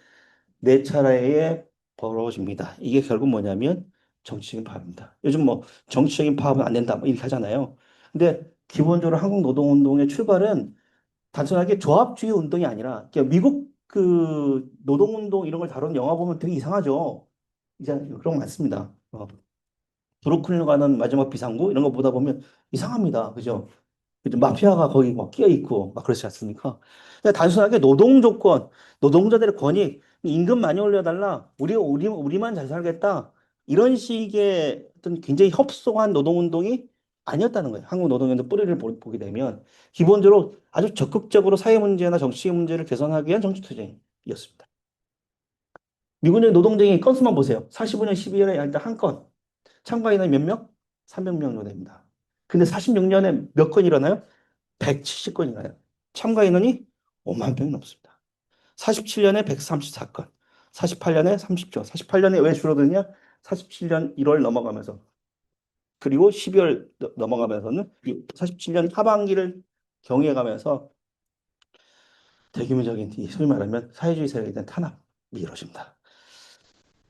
네 차례에 벌어집니다. 이게 결국 뭐냐면 정치적인 파업입니다. 요즘 뭐 정치적인 파업은 안 된다 뭐 이렇게 하잖아요. 근데 기본적으로 한국 노동운동의 출발은 단순하게 조합주의 운동이 아니라 그냥 미국 그 노동운동 이런 걸 다룬 영화 보면 되게 이상하죠. 이제 그런 거 많습니다. 브루클린 가는 마지막 비상구 이런 거 보다 보면 이상합니다. 그죠? 그죠? 마피아가 거기 막 끼어 있고 막 그렇지 않습니까? 그냥 단순하게 노동 조건, 노동자들의 권익, 임금 많이 올려달라. 우리만 잘 살겠다. 이런 식의 어떤 굉장히 협소한 노동 운동이 아니었다는 거예요. 한국 노동운동 뿌리를 보게 되면 기본적으로 아주 적극적으로 사회 문제나 정치 문제를 개선하기 위한 정치 투쟁이었습니다. 미군의 노동쟁이 건수만 보세요. 45년 12월에 일단 한 건. 참가 인원이 몇 명? 300명 정도 됩니다. 근데 46년에 몇 건 일어나요? 170건이나요. 참가 인원이 5만 명이 넘습니다. 47년에 134건, 48년에 30조, 48년에 왜 줄어드냐? 47년 1월 넘어가면서, 그리고 12월 넘어가면서는 47년 하반기를 경해가면서 대규모적인, 소위 말하면 사회주의 세력에 대한 탄압이 이루어집니다.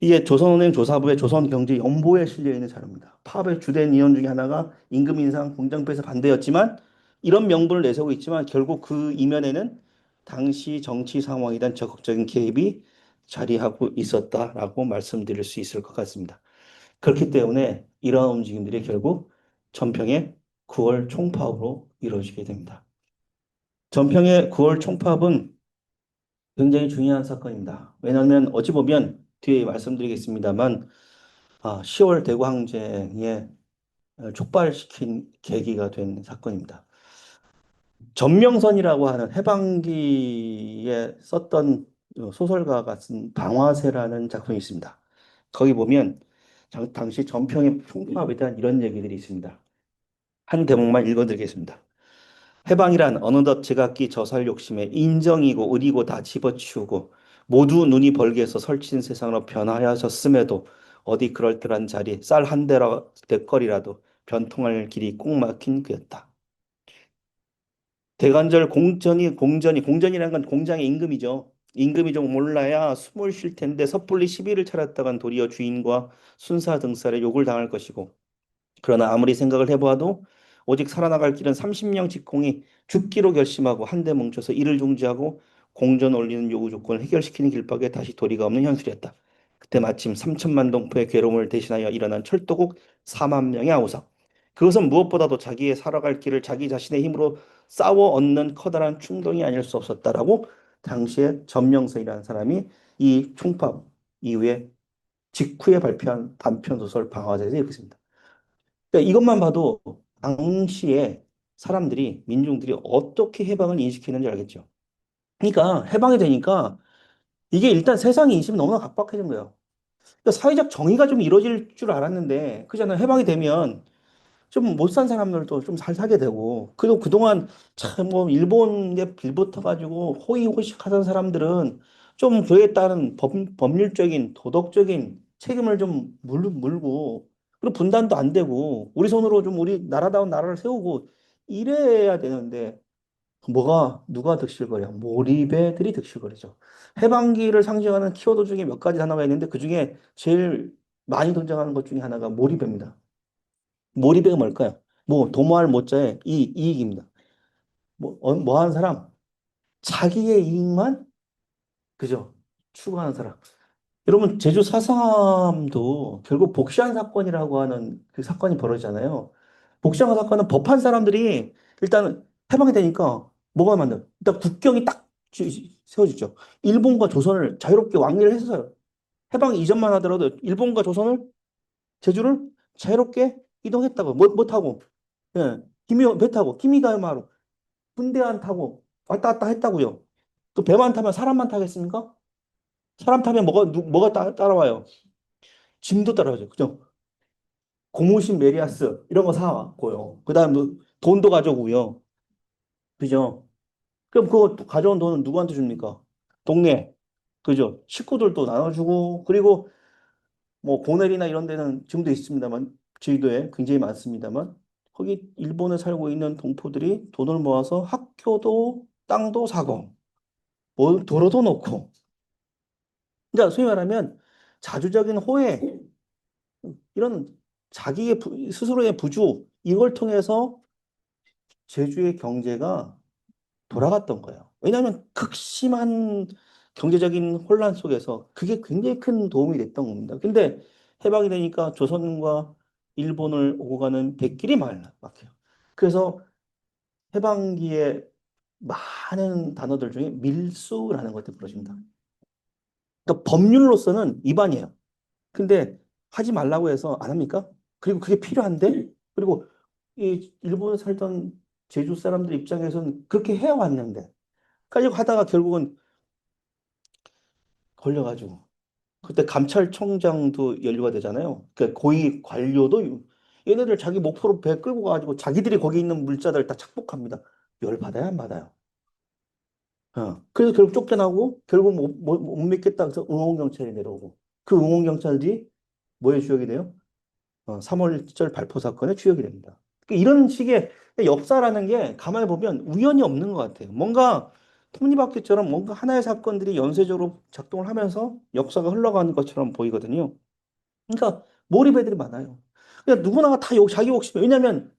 이게 조선은행 조사부의 조선경제연보에 실려 있는 자료입니다. 파업의 주된 이유 중에 하나가 임금 인상, 공장 폐쇄 반대였지만 이런 명분을 내세우고 있지만 결국 그 이면에는 당시 정치 상황에 대한 적극적인 개입이 자리하고 있었다라고 말씀드릴 수 있을 것 같습니다. 그렇기 때문에 이러한 움직임들이 결국 전평의 9월 총파업으로 이루어지게 됩니다. 전평의 9월 총파업은 굉장히 중요한 사건입니다. 왜냐하면 어찌 보면 뒤에 말씀드리겠습니다만 10월 대구 항쟁에 촉발시킨 계기가 된 사건입니다. 전명선이라고 하는 해방기에 썼던 소설가가 쓴 방화세라는 작품이 있습니다. 거기 보면 당시 전평의 총파업에 대한 이런 얘기들이 있습니다. 한 대목만 읽어드리겠습니다. 해방이란 어느덧 제각기 저살 욕심에 인정이고 의리고 다 집어치우고 모두 눈이 벌게 해서 설친 세상으로 변하여졌음에도 어디 그럴듯한 자리 쌀 한 대거리라도 변통할 길이 꼭 막힌 그였다. 대관절 공전이라는 건 공장의 임금이죠. 임금이 좀 몰라야 숨을 쉴 텐데 섣불리 시비를 차렸다간 도리어 주인과 순사 등살에 욕을 당할 것이고 그러나 아무리 생각을 해보아도 오직 살아나갈 길은 30명 직공이 죽기로 결심하고 한데 뭉쳐서 이를 중지하고 공전 올리는 요구 조건을 해결시키는 길밖에 다시 도리가 없는 현실이었다. 그때 마침 3천만 동포의 괴로움을 대신하여 일어난 철도국 4만 명의 아우성. 그것은 무엇보다도 자기의 살아갈 길을 자기 자신의 힘으로 싸워 얻는 커다란 충동이 아닐 수 없었다라고 당시에 전명석이라는 사람이 이 총파 이후에 직후에 발표한 단편 소설 방화제에서 이렇게 씁니다. 그러니까 이것만 봐도 당시에 사람들이 민중들이 어떻게 해방을 인식했는지 알겠죠. 그러니까 해방이 되니까 이게 일단 세상 인식이 너무나 각박해진 거예요. 그러니까 사회적 정의가 좀 이루어질 줄 알았는데 그잖아요. 해방이 되면 좀 못 산 사람들도 좀 잘 사게 되고 그리고 그동안 참 뭐 일본에 빌붙어 가지고 호의호식하던 사람들은 좀 그에 따른 법률적인 도덕적인 책임을 좀 물고 그리고 분단도 안 되고 우리 손으로 좀 우리 나라다운 나라를 세우고 이래야 되는데 뭐가 누가 득실거려? 몰입애들이 득실거리죠. 해방기를 상징하는 키워드 중에 몇 가지 단어가 있는데 그 중에 제일 많이 등장하는 것 중에 하나가 몰입입니다. 몰입가 뭘까요? 뭐 도모할 모자에 이익입니다. 뭐 하는 사람? 자기의 이익만 그죠? 추구하는 사람. 여러분 제주 4.3도 결국 복시한 사건이라고 하는 그 사건이 벌어지잖아요. 복시한 사건은 법한 사람들이 일단 해방이 되니까 뭐가 만든? 일단 국경이 딱 세워지죠. 일본과 조선을 자유롭게 왕래를 했어요. 해방 이전만 하더라도 일본과 조선을 제주를 자유롭게 이동했다고. 뭐 타고? 예. 배 타고 키미가마루 군대안 타고 왔다 갔다 했다고요. 그 배만 타면 사람만 타겠습니까? 사람 타면 뭐가 따라와요? 짐도 따라와죠. 그죠? 고무신 메리아스 이런 거 사고요. 그다음 돈도 가져오고요. 그죠? 그럼 그거 가져온 돈은 누구한테 줍니까? 동네. 그죠? 식구들도 나눠주고 그리고 뭐 고넬이나 이런 데는 지금도 있습니다만 제주도에 굉장히 많습니다만 거기 일본에 살고 있는 동포들이 돈을 모아서 학교도 땅도 사고 뭐 도로도 놓고 그러니까 소위 말하면 자주적인 호혜 이런 자기의 스스로의 부주 이걸 통해서 제주의 경제가 돌아갔던 거예요. 왜냐하면 극심한 경제적인 혼란 속에서 그게 굉장히 큰 도움이 됐던 겁니다. 근데 해방이 되니까 조선과 일본을 오고 가는 백길이 막혀요. 그래서 해방기에 많은 단어들 중에 밀수라는 것들이 벌어집니다. 그러니까 법률로서는 위반이에요. 근데 하지 말라고 해서 안 합니까? 그리고 그게 필요한데? 그리고 이 일본에 살던 제주 사람들 입장에서는 그렇게 해왔는데 가지고 하다가 결국은 걸려가지고 그때 감찰총장도 연루가 되잖아요. 그 고위 관료도 얘네들 자기 목포로 배 끌고 가가지고 자기들이 거기 있는 물자들 다 착복합니다. 열 받아야 안 받아요. 그래서 결국 쫓겨나고 결국 못 믿겠다 그래서 응원경찰이 내려오고 그 응원경찰들이 뭐의 주역이 돼요? 3.1절 발포 사건의 주역이 됩니다. 그러니까 이런 식의 역사라는 게 가만히 보면 우연이 없는 것 같아요. 뭔가 톱니바퀴처럼 뭔가 하나의 사건들이 연쇄적으로 작동을 하면서 역사가 흘러가는 것처럼 보이거든요. 그러니까 몰입애들이 많아요. 그냥 누구나가 다 자기 욕심이 왜냐하면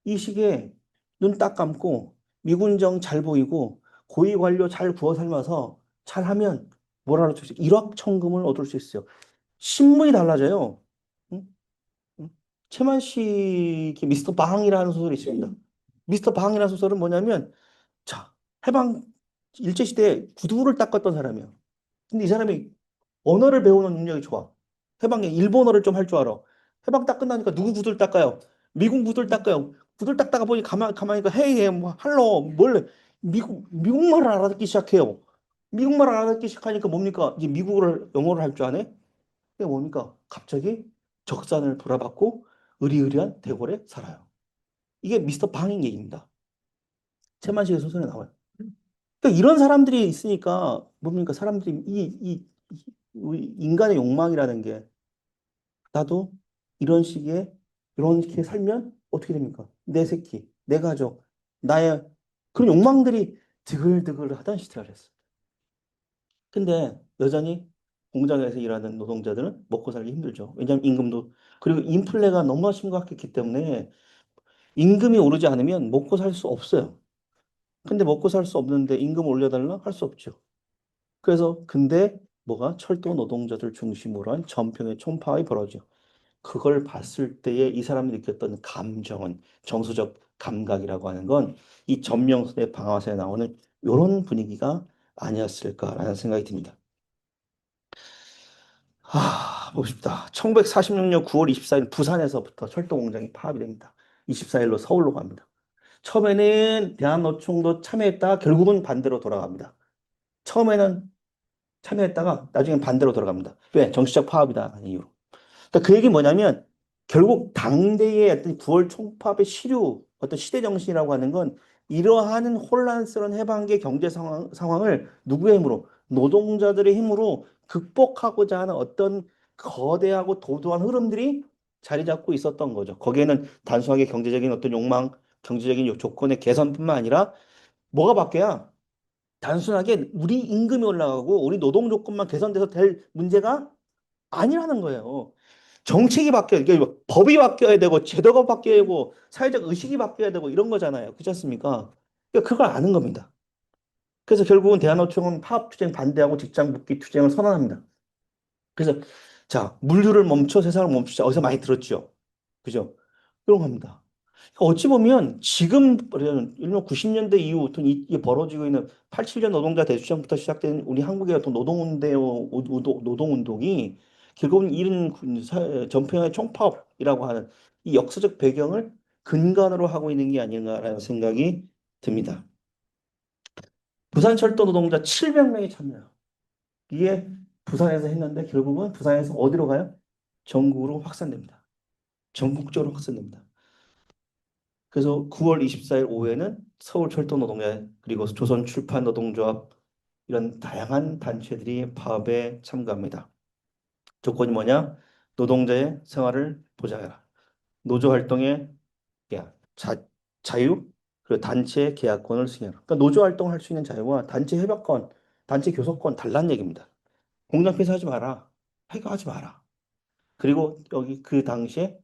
이 시기에 눈 딱 감고 미군정 잘 보이고 고위 관료 잘 구워 삶아서 잘하면 뭐라도 일확천금을 얻을 수 있어요. 신문이 달라져요. 응? 응? 최만식의 미스터 방이라는 소설이 있습니다. 미스터 방이라는 소설은 뭐냐면, 자, 해방 일제시대에 구두를 닦았던 사람이에요. 근데 이 사람이 언어를 배우는 능력이 좋아. 해방에 일본어를 좀 할 줄 알아. 해방 딱 끝나니까 누구 구두를 닦아요? 미국 구두를 닦아요. 구두를 닦다가 보니 가만히 헤이, 헤이, 뭐, 할로, 뭘래. 미국말을 알아듣기 시작해요. 미국말을 알아듣기 시작하니까 뭡니까? 이제 미국어를, 영어를 할 줄 아네? 그게 뭡니까? 갑자기 적산을 돌아받고 의리의리한 대궐에 살아요. 이게 미스터 방인 얘기입니다. 최만식의 소설에 나와요. 그러니까 이런 사람들이 있으니까 뭡니까? 사람들이 우리 인간의 욕망이라는 게 나도 이런 식의 이렇게 살면 어떻게 됩니까? 내 새끼, 내 가족, 나의 그런 욕망들이 드글드글 하던 시절이었어요. 근데 여전히 공장에서 일하는 노동자들은 먹고 살기 힘들죠. 왜냐하면 임금도 그리고 인플레가 너무 심각했기 때문에 임금이 오르지 않으면 먹고 살 수 없어요. 근데 먹고 살 수 없는데 임금 올려달라 할 수 없죠. 그래서 근데 뭐가 철도 노동자들 중심으로 한 전평의 총파업이 벌어져. 그걸 봤을 때에 이 사람이 느꼈던 감정은 정서적 감각이라고 하는 건 이 전명선의 방아쇠에 나오는 이런 분위기가 아니었을까라는 생각이 듭니다. 보고 싶다. 1946년 9월 24일 부산에서부터 철도 공장이 파업이 됩니다. 24일로 서울로 갑니다. 처음에는 대한노총도 참여했다가 결국은 반대로 돌아갑니다. 처음에는 참여했다가 나중엔 반대로 돌아갑니다. 왜? 정치적 파업이다 하는 이유로. 그러니까 그 얘기 뭐냐면 결국 당대의 어떤 9월 총파업의 시류, 어떤 시대 정신이라고 하는 건 이러한 혼란스러운 해방의 경제 상황을 누구의 힘으로? 노동자들의 힘으로 극복하고자 하는 어떤 거대하고 도도한 흐름들이 자리 잡고 있었던 거죠. 거기에는 단순하게 경제적인 어떤 욕망, 경제적인 조건의 개선뿐만 아니라 뭐가 바뀌어야 단순하게 우리 임금이 올라가고 우리 노동 조건만 개선돼서 될 문제가 아니라는 거예요. 정책이 바뀌어야, 이게 뭐 법이 바뀌어야 되고, 제도가 바뀌어야 되고, 사회적 의식이 바뀌어야 되고, 이런 거잖아요. 그렇지 않습니까? 그러니까 그걸 아는 겁니다. 그래서 결국은 대한노총은 파업투쟁 반대하고 직장복귀 투쟁을 선언합니다. 그래서, 자, 물류를 멈춰 세상을 멈추자. 어디서 많이 들었죠? 그죠? 그런 겁니다. 어찌 보면 지금 일명 90년대 이후부터 이게 벌어지고 있는 87년 노동자 대투쟁부터 시작된 우리 한국의 어떤 노동운동이 결국은 이런 전평의 총파업이라고 하는 이 역사적 배경을 근간으로 하고 있는 게 아닌가라는 생각이 듭니다. 부산철도 노동자 700명이 참여해요. 이게 부산에서 했는데 결국은 부산에서 어디로 가요? 전국으로 확산됩니다. 전국적으로 확산됩니다. 그래서 9월 24일 오후에는 서울철도 노동회 그리고 조선출판노동조합 이런 다양한 단체들이 파업에 참가합니다. 조건이 뭐냐? 노동자의 생활을 보장해라. 노조 활동의 자유 그리고 단체 계약권을 승인하라. 그러니까 노조 활동을 할 수 있는 자유와 단체 협약권, 단체 교섭권 달라는 얘기입니다. 공장 폐쇄하지 마라. 폐가하지 마라. 그리고 여기 그 당시에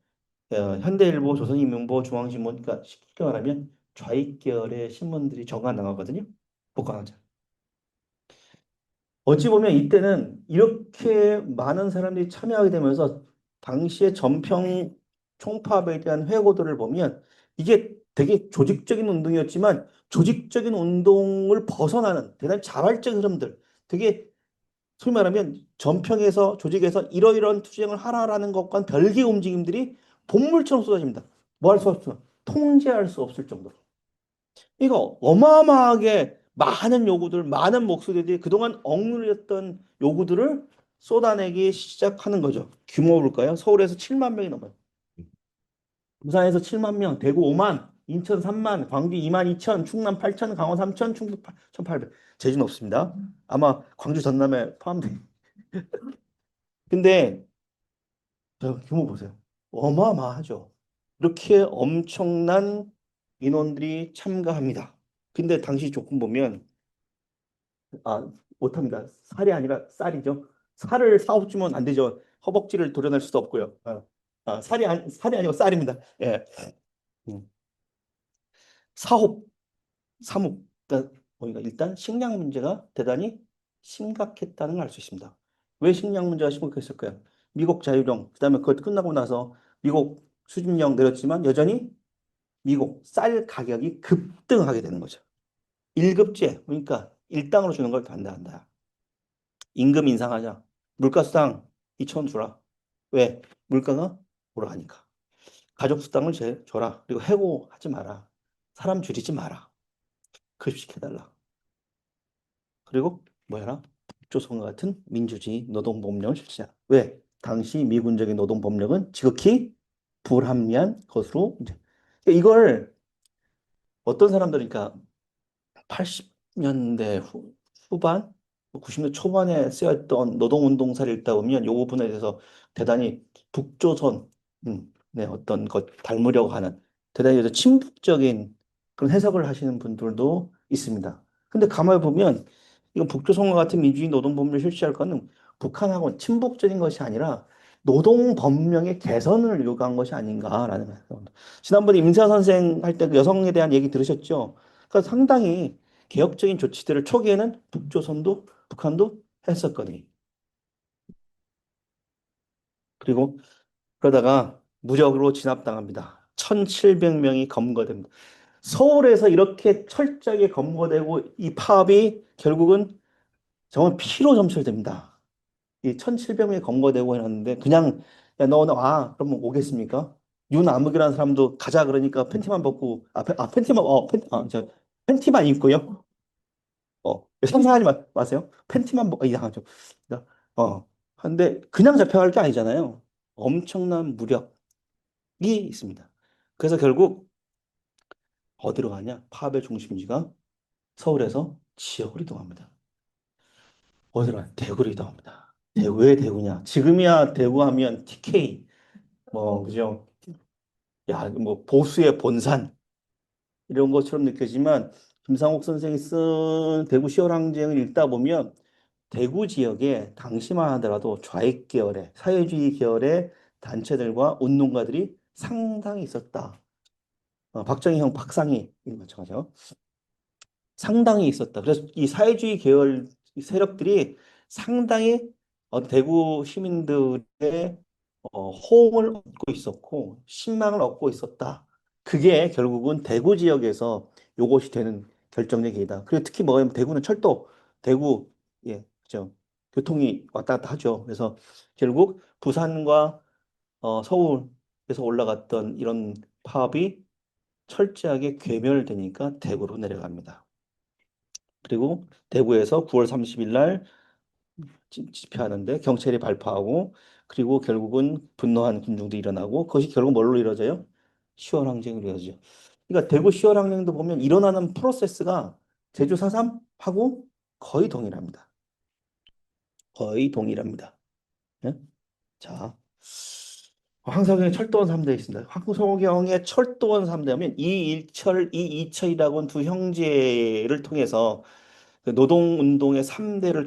현대일보, 조선인민보, 중앙신문, 그러니까 쉽게 말하면 좌익 계열의 신문들이 정관 나가거든요. 복강하자. 어찌 보면 이때는 이렇게 많은 사람들이 참여하게 되면서 당시의 전평 총파업에 대한 회고들을 보면 이게 되게 조직적인 운동이었지만 조직적인 운동을 벗어나는 대단히 자발적 흐름들, 되게 소위 말하면 전평에서 조직에서 이러이러한 투쟁을 하라라는 것과는 별개의 움직임들이 본물처럼 쏟아집니다. 뭐 할 수 없어. 통제할 수 없을 정도로. 이거 어마어마하게 많은 요구들, 많은 목소리들이 그동안 억누르였던 요구들을 쏟아내기 시작하는 거죠. 규모 볼까요? 서울에서 7만 명이 넘어요. 부산에서 7만 명, 대구 5만, 인천 3만, 광주 2만 2천, 충남 8천, 강원 3천, 충북 1,800. 제주는 없습니다. 아마 광주 전남에 포함돼. 근데 저 규모 보세요. 어마어마하죠. 이렇게 엄청난 인원들이 참가합니다. 근데 당시 조건 보면 못합니다. 살이 아니라 쌀이죠. 살을 사업 주면 안 되죠. 허벅지를 도려낼 수도 없고요. 살이 아니고 쌀입니다. 예. 음. 사업, 사목. 그러니까 보니까 일단 식량 문제가 대단히 심각했다는 걸 알 수 있습니다. 왜 식량 문제가 심각했을까요? 미국 자유령, 그다음에 그것 끝나고 나서 미국 수입령 내렸지만 여전히 미국 쌀 가격이 급등하게 되는 거죠. 일급제, 그러니까 일당으로 주는 걸 반대한다. 임금 인상하자. 물가수당 2천 주라. 왜? 물가가 오르니까. 가족수당을 줘라. 그리고 해고하지 마라. 사람 줄이지 마라. 급식해달라. 그리고 뭐야라? 북조선과 같은 민주주의 노동법령을 실시하라. 왜? 당시 미군적인 노동법령은 지극히 불합리한 것으로 이걸 어떤 사람들이니까 80년대 후반, 90년대 초반에 쓰였던 노동운동사를 읽다 보면 이 부분에 대해서 대단히 북조선, 네, 어떤 것 닮으려고 하는 대단히 친북적인 그런 해석을 하시는 분들도 있습니다. 근데 가만히 보면 이건 북조선과 같은 민주주의 노동법령을 실시할 거는 북한하고 친북적인 것이 아니라 노동법령의 개선을 요구한 것이 아닌가라는 생각입니다. 지난번에 임사 선생 할 때 그 여성에 대한 얘기 들으셨죠? 그러니까 상당히 개혁적인 조치들을 초기에는 북조선도 북한도 했었거든요. 그리고 그러다가 무력으로 진압당합니다. 1,700명이 검거됩니다. 서울에서 이렇게 철저하게 검거되고 이 파업이 결국은 정말 피로 점철됩니다. 이 1,700명이 검거되고 해놨는데 그냥 야, 너 그러면 오겠습니까? 윤아묵이라는 사람도 가자 그러니까 팬티만 벗고 팬티만 팬티만 입고요. 상상하지 마세요. 팬티만 이상하죠. 근데 그냥 잡혀갈 게 아니잖아요. 엄청난 무력이 있습니다. 그래서 결국 어디로 가냐? 파업의 중심지가 서울에서 지역으로 이동합니다. 어디로 가냐? 대구로 이동합니다. 왜 대구냐? 지금이야 대구 하면 TK, 그죠? 야, 보수의 본산 이런 것처럼 느껴지만 김상옥 선생이 쓴 대구 시월항쟁을 읽다 보면 대구 지역에 당시만 하더라도 좌익 계열의 사회주의 계열의 단체들과 운동가들이 상당히 있었다. 박정희 형 박상희 이거 마찬가지죠. 상당히 있었다. 그래서 이 사회주의 계열 세력들이 상당히 대구 시민들의 호응을 얻고 있었고 신망을 얻고 있었다. 그게 결국은 대구 지역에서 요것이 되는 결정적 계기다. 그리고 특히 뭐냐면 대구는 철도, 대구, 예, 그죠. 교통이 왔다 갔다 하죠. 그래서 결국 부산과 서울에서 올라갔던 이런 파업이 철저하게 괴멸되니까 대구로 내려갑니다. 그리고 대구에서 9월 30일 날 집회하는데 경찰이 발포하고 그리고 결국은 분노한 군중도 일어나고 그것이 결국 뭘로 이루어져요? 10월 항쟁으로 이루어지죠. 그러니까 대구 10월 항쟁도 보면 일어나는 프로세스가 제주 4.3하고 거의 동일합니다. 거의 동일합니다. 예? 자, 황석영의 철도원 3대 있습니다. 황석영의 철도원 3대 하면 이일철, 이이철이라고 두 형제를 통해서 그 노동운동의 3대를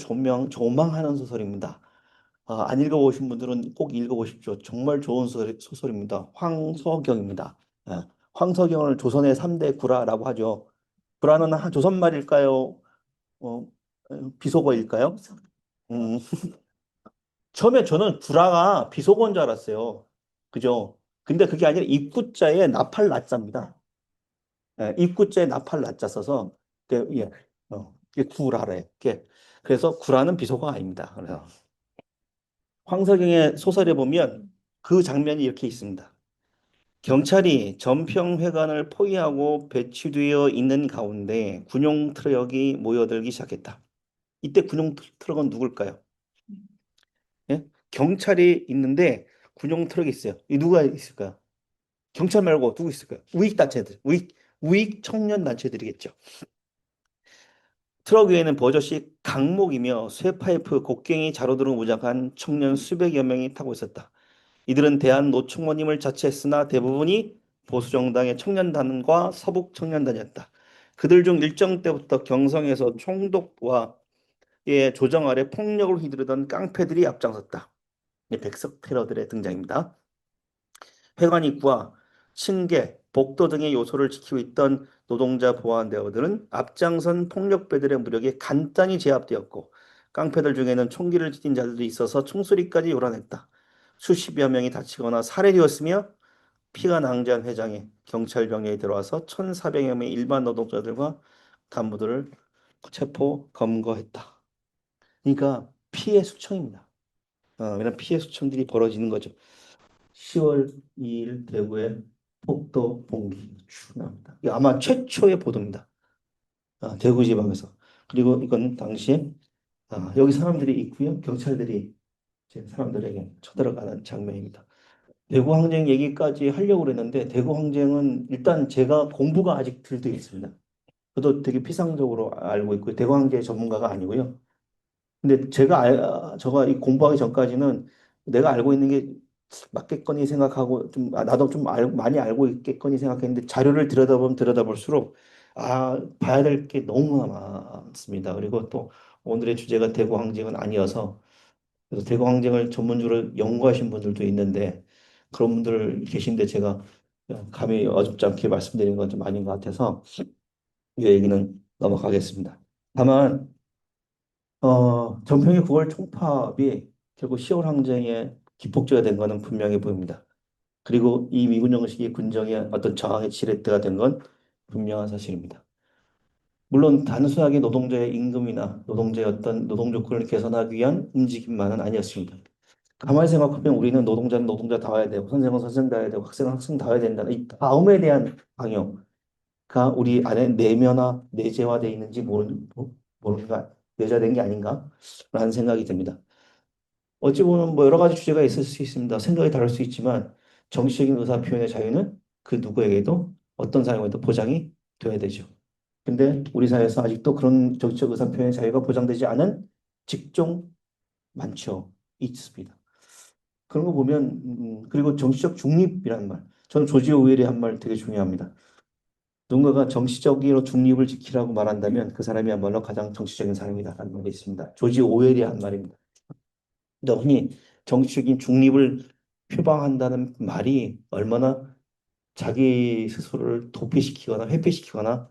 조망하는 소설입니다. 안 읽어보신 분들은 꼭 읽어보십시오. 정말 좋은 소설입니다. 황석영입니다. 예, 황석영을 조선의 3대 구라라고 하죠. 구라는 조선말일까요? 어, 비속어일까요? 음, 처음에 저는 구라가 비속어인 줄 알았어요. 그죠? 근데 그게 아니라 입구자에 나팔 나자입니다. 예, 입구자에 나팔 나자 써서 예, 이게 구라래. 그래서 구라는 비속어가 아닙니다. 그래서 황석영의 소설에 보면 그 장면이 이렇게 있습니다. 경찰이 전평회관을 포위하고 배치되어 있는 가운데 군용 트럭이 모여들기 시작했다. 이때 군용 트럭은 누굴까요? 예? 경찰이 있는데 군용 트럭이 있어요. 이 누가 있을까요? 경찰 말고 누구 있을까요? 우익 단체들, 우익 청년 단체들이겠죠. 트럭 위에는 버젓이 강목이며 쇠파이프, 곡괭이, 자루 등으로 무장한 청년 수백여 명이 타고 있었다. 이들은 대한노총원임을 자처했으나 대부분이 보수정당의 청년단과 서북청년단이었다. 그들 중 일정 때부터 경성에서 총독과 의 조정 아래 폭력을 휘두르던 깡패들이 앞장섰다. 백석 테러들의 등장입니다. 회관 입구와 층계, 복도 등의 요소를 지키고 있던 노동자 보안대원들은 앞장선 폭력배들의 무력에 간단히 제압되었고 깡패들 중에는 총기를 지닌 자들도 있어서 총소리까지 요란했다. 수십여 명이 다치거나 살해되었으며 피가 낭자한 회장에 경찰병력이 들어와서 1,400여 명의 일반 노동자들과 간부들을 체포 검거했다. 그러니까 피해 수청입니다. 이런 피해 수청들이 벌어지는 거죠. 10월 2일 대구의 폭도 봉기 출근합니다. 이게 아마 최초의 보도입니다. 대구 지방에서. 그리고 이건 당시에 여기 사람들이 있고요. 경찰들이 이제 사람들에게 쳐들어가는 장면입니다. 대구 항쟁 얘기까지 하려고 그랬는데 대구 항쟁은 일단 제가 공부가 아직 덜 되어 있습니다. 저도 되게 피상적으로 알고 있고 대구 항쟁 전문가가 아니고요. 근데 제가 이 공부하기 전까지는 내가 알고 있는 게 맞겠거니 생각하고 나도 좀 많이 알고 있겠거니 생각했는데 자료를 들여다보면 들여다볼수록 봐야 될 게 너무 많습니다. 그리고 또 오늘의 주제가 대구 항쟁은 아니어서 그래서 대구 항쟁을 전문적으로 연구하신 분들도 있는데 그런 분들 계신데 제가 감히 어줍지 않게 말씀드리는 건 좀 아닌 것 같아서 이 얘기는 넘어가겠습니다. 다만 전평의 9월 총파업이 결국 10월 항쟁의 기폭제가 된 것은 분명해 보입니다. 그리고 이 미군 정식이 군정의 어떤 저항의 지렛대가 된 건 분명한 사실입니다. 물론 단순하게 노동자의 임금이나 노동자의 어떤 노동 조건을 개선하기 위한 움직임만은 아니었습니다. 가만히 생각하면 우리는 노동자는 노동자다워야 되고 선생은 선생다워야 되고 학생은 학생다워야 된다는 이 다음에 대한 강요가 우리 안에 내재화되어 있는지 모르는가 내재된 게 아닌가 라는 생각이 듭니다. 어찌 보면 뭐 여러 가지 주제가 있을 수 있습니다. 생각이 다를 수 있지만 정치적인 의사 표현의 자유는 그 누구에게도 어떤 사람에게도 보장이 돼야 되죠. 근데 우리 사회에서 아직도 그런 정치적 의사 표현의 자유가 보장되지 않은 직종 많죠. 있습니다. 그런 거 보면 그리고 정치적 중립이라는 말. 저는 조지 오웰이 한 말 되게 중요합니다. 누군가가 정치적으로 중립을 지키라고 말한다면 그 사람이야말로 가장 정치적인 사람이다라는 말이 있습니다. 조지 오웰이 한 말입니다. 근데 흔히 정치적인 중립을 표방한다는 말이 얼마나 자기 스스로를 도피시키거나 회피시키거나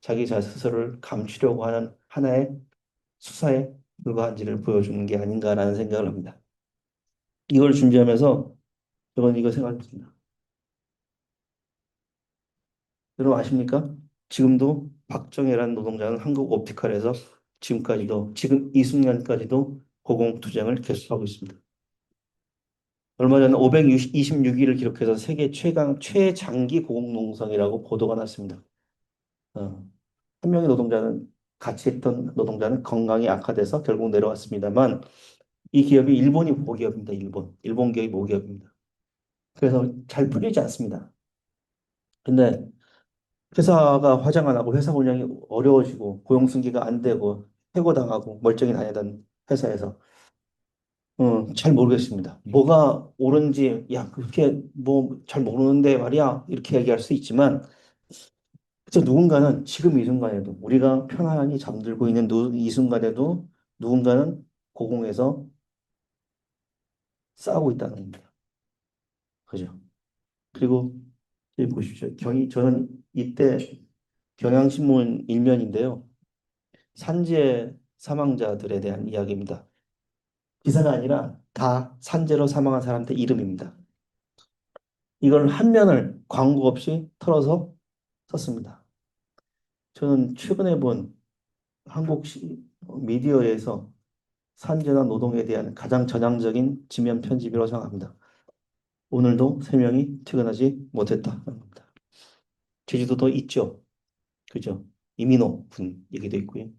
자기 스스로를 감추려고 하는 하나의 수사에 불과한지를 보여주는 게 아닌가라는 생각을 합니다. 이걸 준비하면서 저는 이거 생각했습니다. 여러분 아십니까? 지금도 박정혜라는 노동자는 한국 옵티컬에서 지금까지도, 지금 이 순간까지도 고공투쟁을 계속하고 있습니다. 얼마 전에 526일을 기록해서 세계 최장기 고공농성이라고 보도가 났습니다. 어, 한 명의 노동자는, 같이 했던 노동자는 건강이 악화돼서 결국 내려왔습니다만, 이 기업이 일본이 모기업입니다. 일본 기업이 모기업입니다. 그래서 잘 풀리지 않습니다. 근데 회사가 화장 안 하고 회사 운영이 어려워지고 고용승계가 안 되고 해고당하고 멀쩡히 다니던 회사에서 잘 모르겠습니다. 뭐가 옳은지 야 그렇게 뭐 잘 모르는데 말이야 이렇게 얘기할 수 있지만 그래서 누군가는 지금 이 순간에도 우리가 편안히 잠들고 있는 이 순간에도 누군가는 고공에서 싸우고 있다는 겁니다. 그죠? 그리고 여기 보십시오. 저는 이때 경향신문 일면인데요. 산재 사망자들에 대한 이야기입니다. 기사가 아니라 다 산재로 사망한 사람들 이름입니다. 이걸 한 면을 광고 없이 털어서 썼습니다. 저는 최근에 본 한국 미디어에서 산재나 노동에 대한 가장 전향적인 지면 편집이라고 생각합니다. 오늘도 3명이 퇴근하지 못했다는 겁니다. 제주도도 있죠. 그죠? 이민호 군 얘기도 있고요.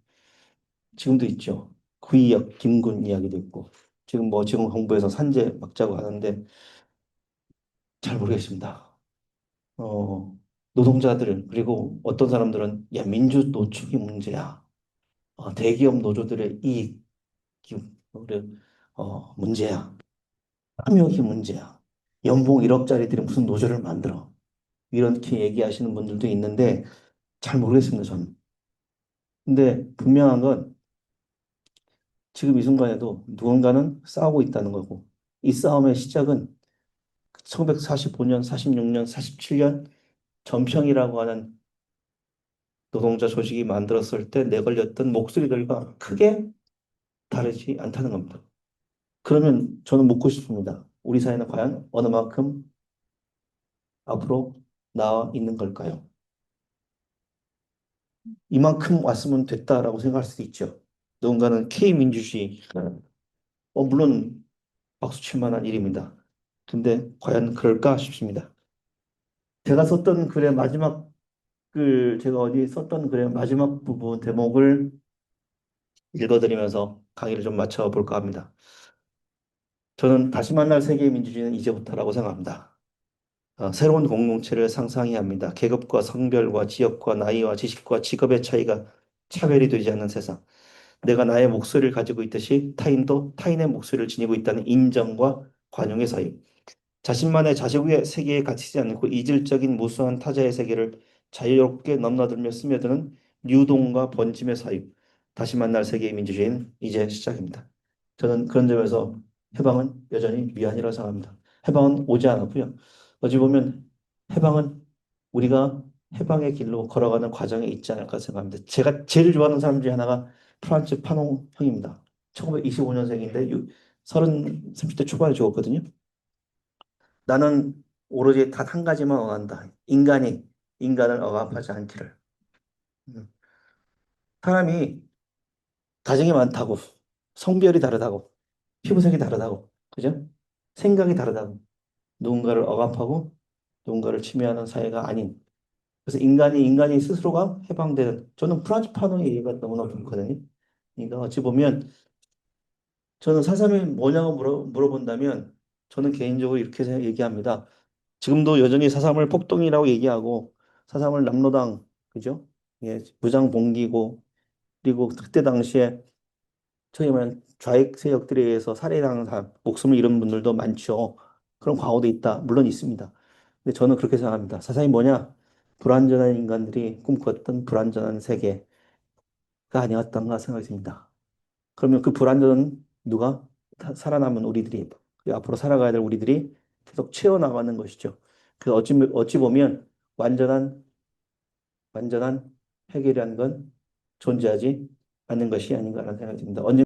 지금도 있죠. 구이역 김군 이야기도 있고. 지금 정부에서 산재 막자고 하는데 잘 모르겠습니다. 노동자들, 그리고 어떤 사람들은, 야, 민주 노총이 문제야. 대기업 노조들의 이익, 그래, 문제야. 함욕이 문제야. 연봉 1억짜리들이 무슨 노조를 만들어. 이렇게 얘기하시는 분들도 있는데, 잘 모르겠습니다, 저는. 근데 분명한 건 지금 이 순간에도 누군가는 싸우고 있다는 거고, 이 싸움의 시작은 1945년, 46년, 47년 전평이라고 하는 노동자 조직이 만들었을 때 내걸렸던 목소리들과 크게 다르지 않다는 겁니다. 그러면 저는 묻고 싶습니다. 우리 사회는 과연 어느 만큼 앞으로 나와 있는 걸까요? 이만큼 왔으면 됐다라고 생각할 수도 있죠. 누군가는 K민주주의, 물론 박수 칠 만한 일입니다. 근데 과연 그럴까 싶습니다. 제가 썼던 글의 마지막 제가 어디 썼던 글의 마지막 부분 대목을 읽어드리면서 강의를 좀 마쳐볼까 합니다. 저는 다시 만날 세계의 민주주의는 이제부터라고 생각합니다. 새로운 공동체를 상상해야 합니다. 계급과 성별과 지역과 나이와 지식과 직업의 차이가 차별이 되지 않는 세상. 내가 나의 목소리를 가지고 있듯이 타인도 타인의 목소리를 지니고 있다는 인정과 관용의 사유. 자신만의 자식 위에 세계에 갇히지 않고 이질적인 무수한 타자의 세계를 자유롭게 넘나들며 스며드는流동과 번짐의 사유. 다시 만날 세계의 민주주의는 이제 시작입니다. 저는 그런 점에서 해방은 여전히 미완이라고 생각합니다. 해방은 오지 않았고요. 어찌 보면 해방은 우리가 해방의 길로 걸어가는 과정에 있지 않을까 생각합니다. 제가 제일 좋아하는 사람 중에 하나가 프란츠 파농 형입니다. 1925년생인데 30대 초반에 죽었거든요. 나는 오로지 단 한 가지만 원한다. 인간이 인간을 억압하지 않기를. 음. 사람이 가정이 많다고, 성별이 다르다고, 피부색이 다르다고, 그죠? 생각이 다르다고, 누군가를 억압하고 누군가를 침해하는 사회가 아닌. 그래서 인간이 스스로가 해방되는. 저는 프란츠 파노의 얘기가 너무나 좋거든요. 그러니까 어찌 보면 저는 사삼이 뭐냐고 물어본다면 저는 개인적으로 이렇게 얘기합니다. 지금도 여전히 사삼을 폭동이라고 얘기하고 사삼을 남로당 그죠? 예, 무장 봉기고 그리고 그때 당시에 저희 말하는 좌익 세력들에 의해서 살해당한 사람, 목숨을 잃은 분들도 많죠. 그런 과거도 있다. 물론 있습니다. 근데 저는 그렇게 생각합니다. 사삼이 뭐냐? 불완전한 인간들이 꿈꿨던 불완전한 세계가 아니었던가 생각이 듭니다. 그러면 그 불안전은 누가 살아남은 우리들이 그리고 앞으로 살아가야 될 우리들이 계속 채워나가는 것이죠. 그 어찌 보면 완전한 해결이라는 건 존재하지 않는 것이 아닌가라는 생각이 듭니다. 언제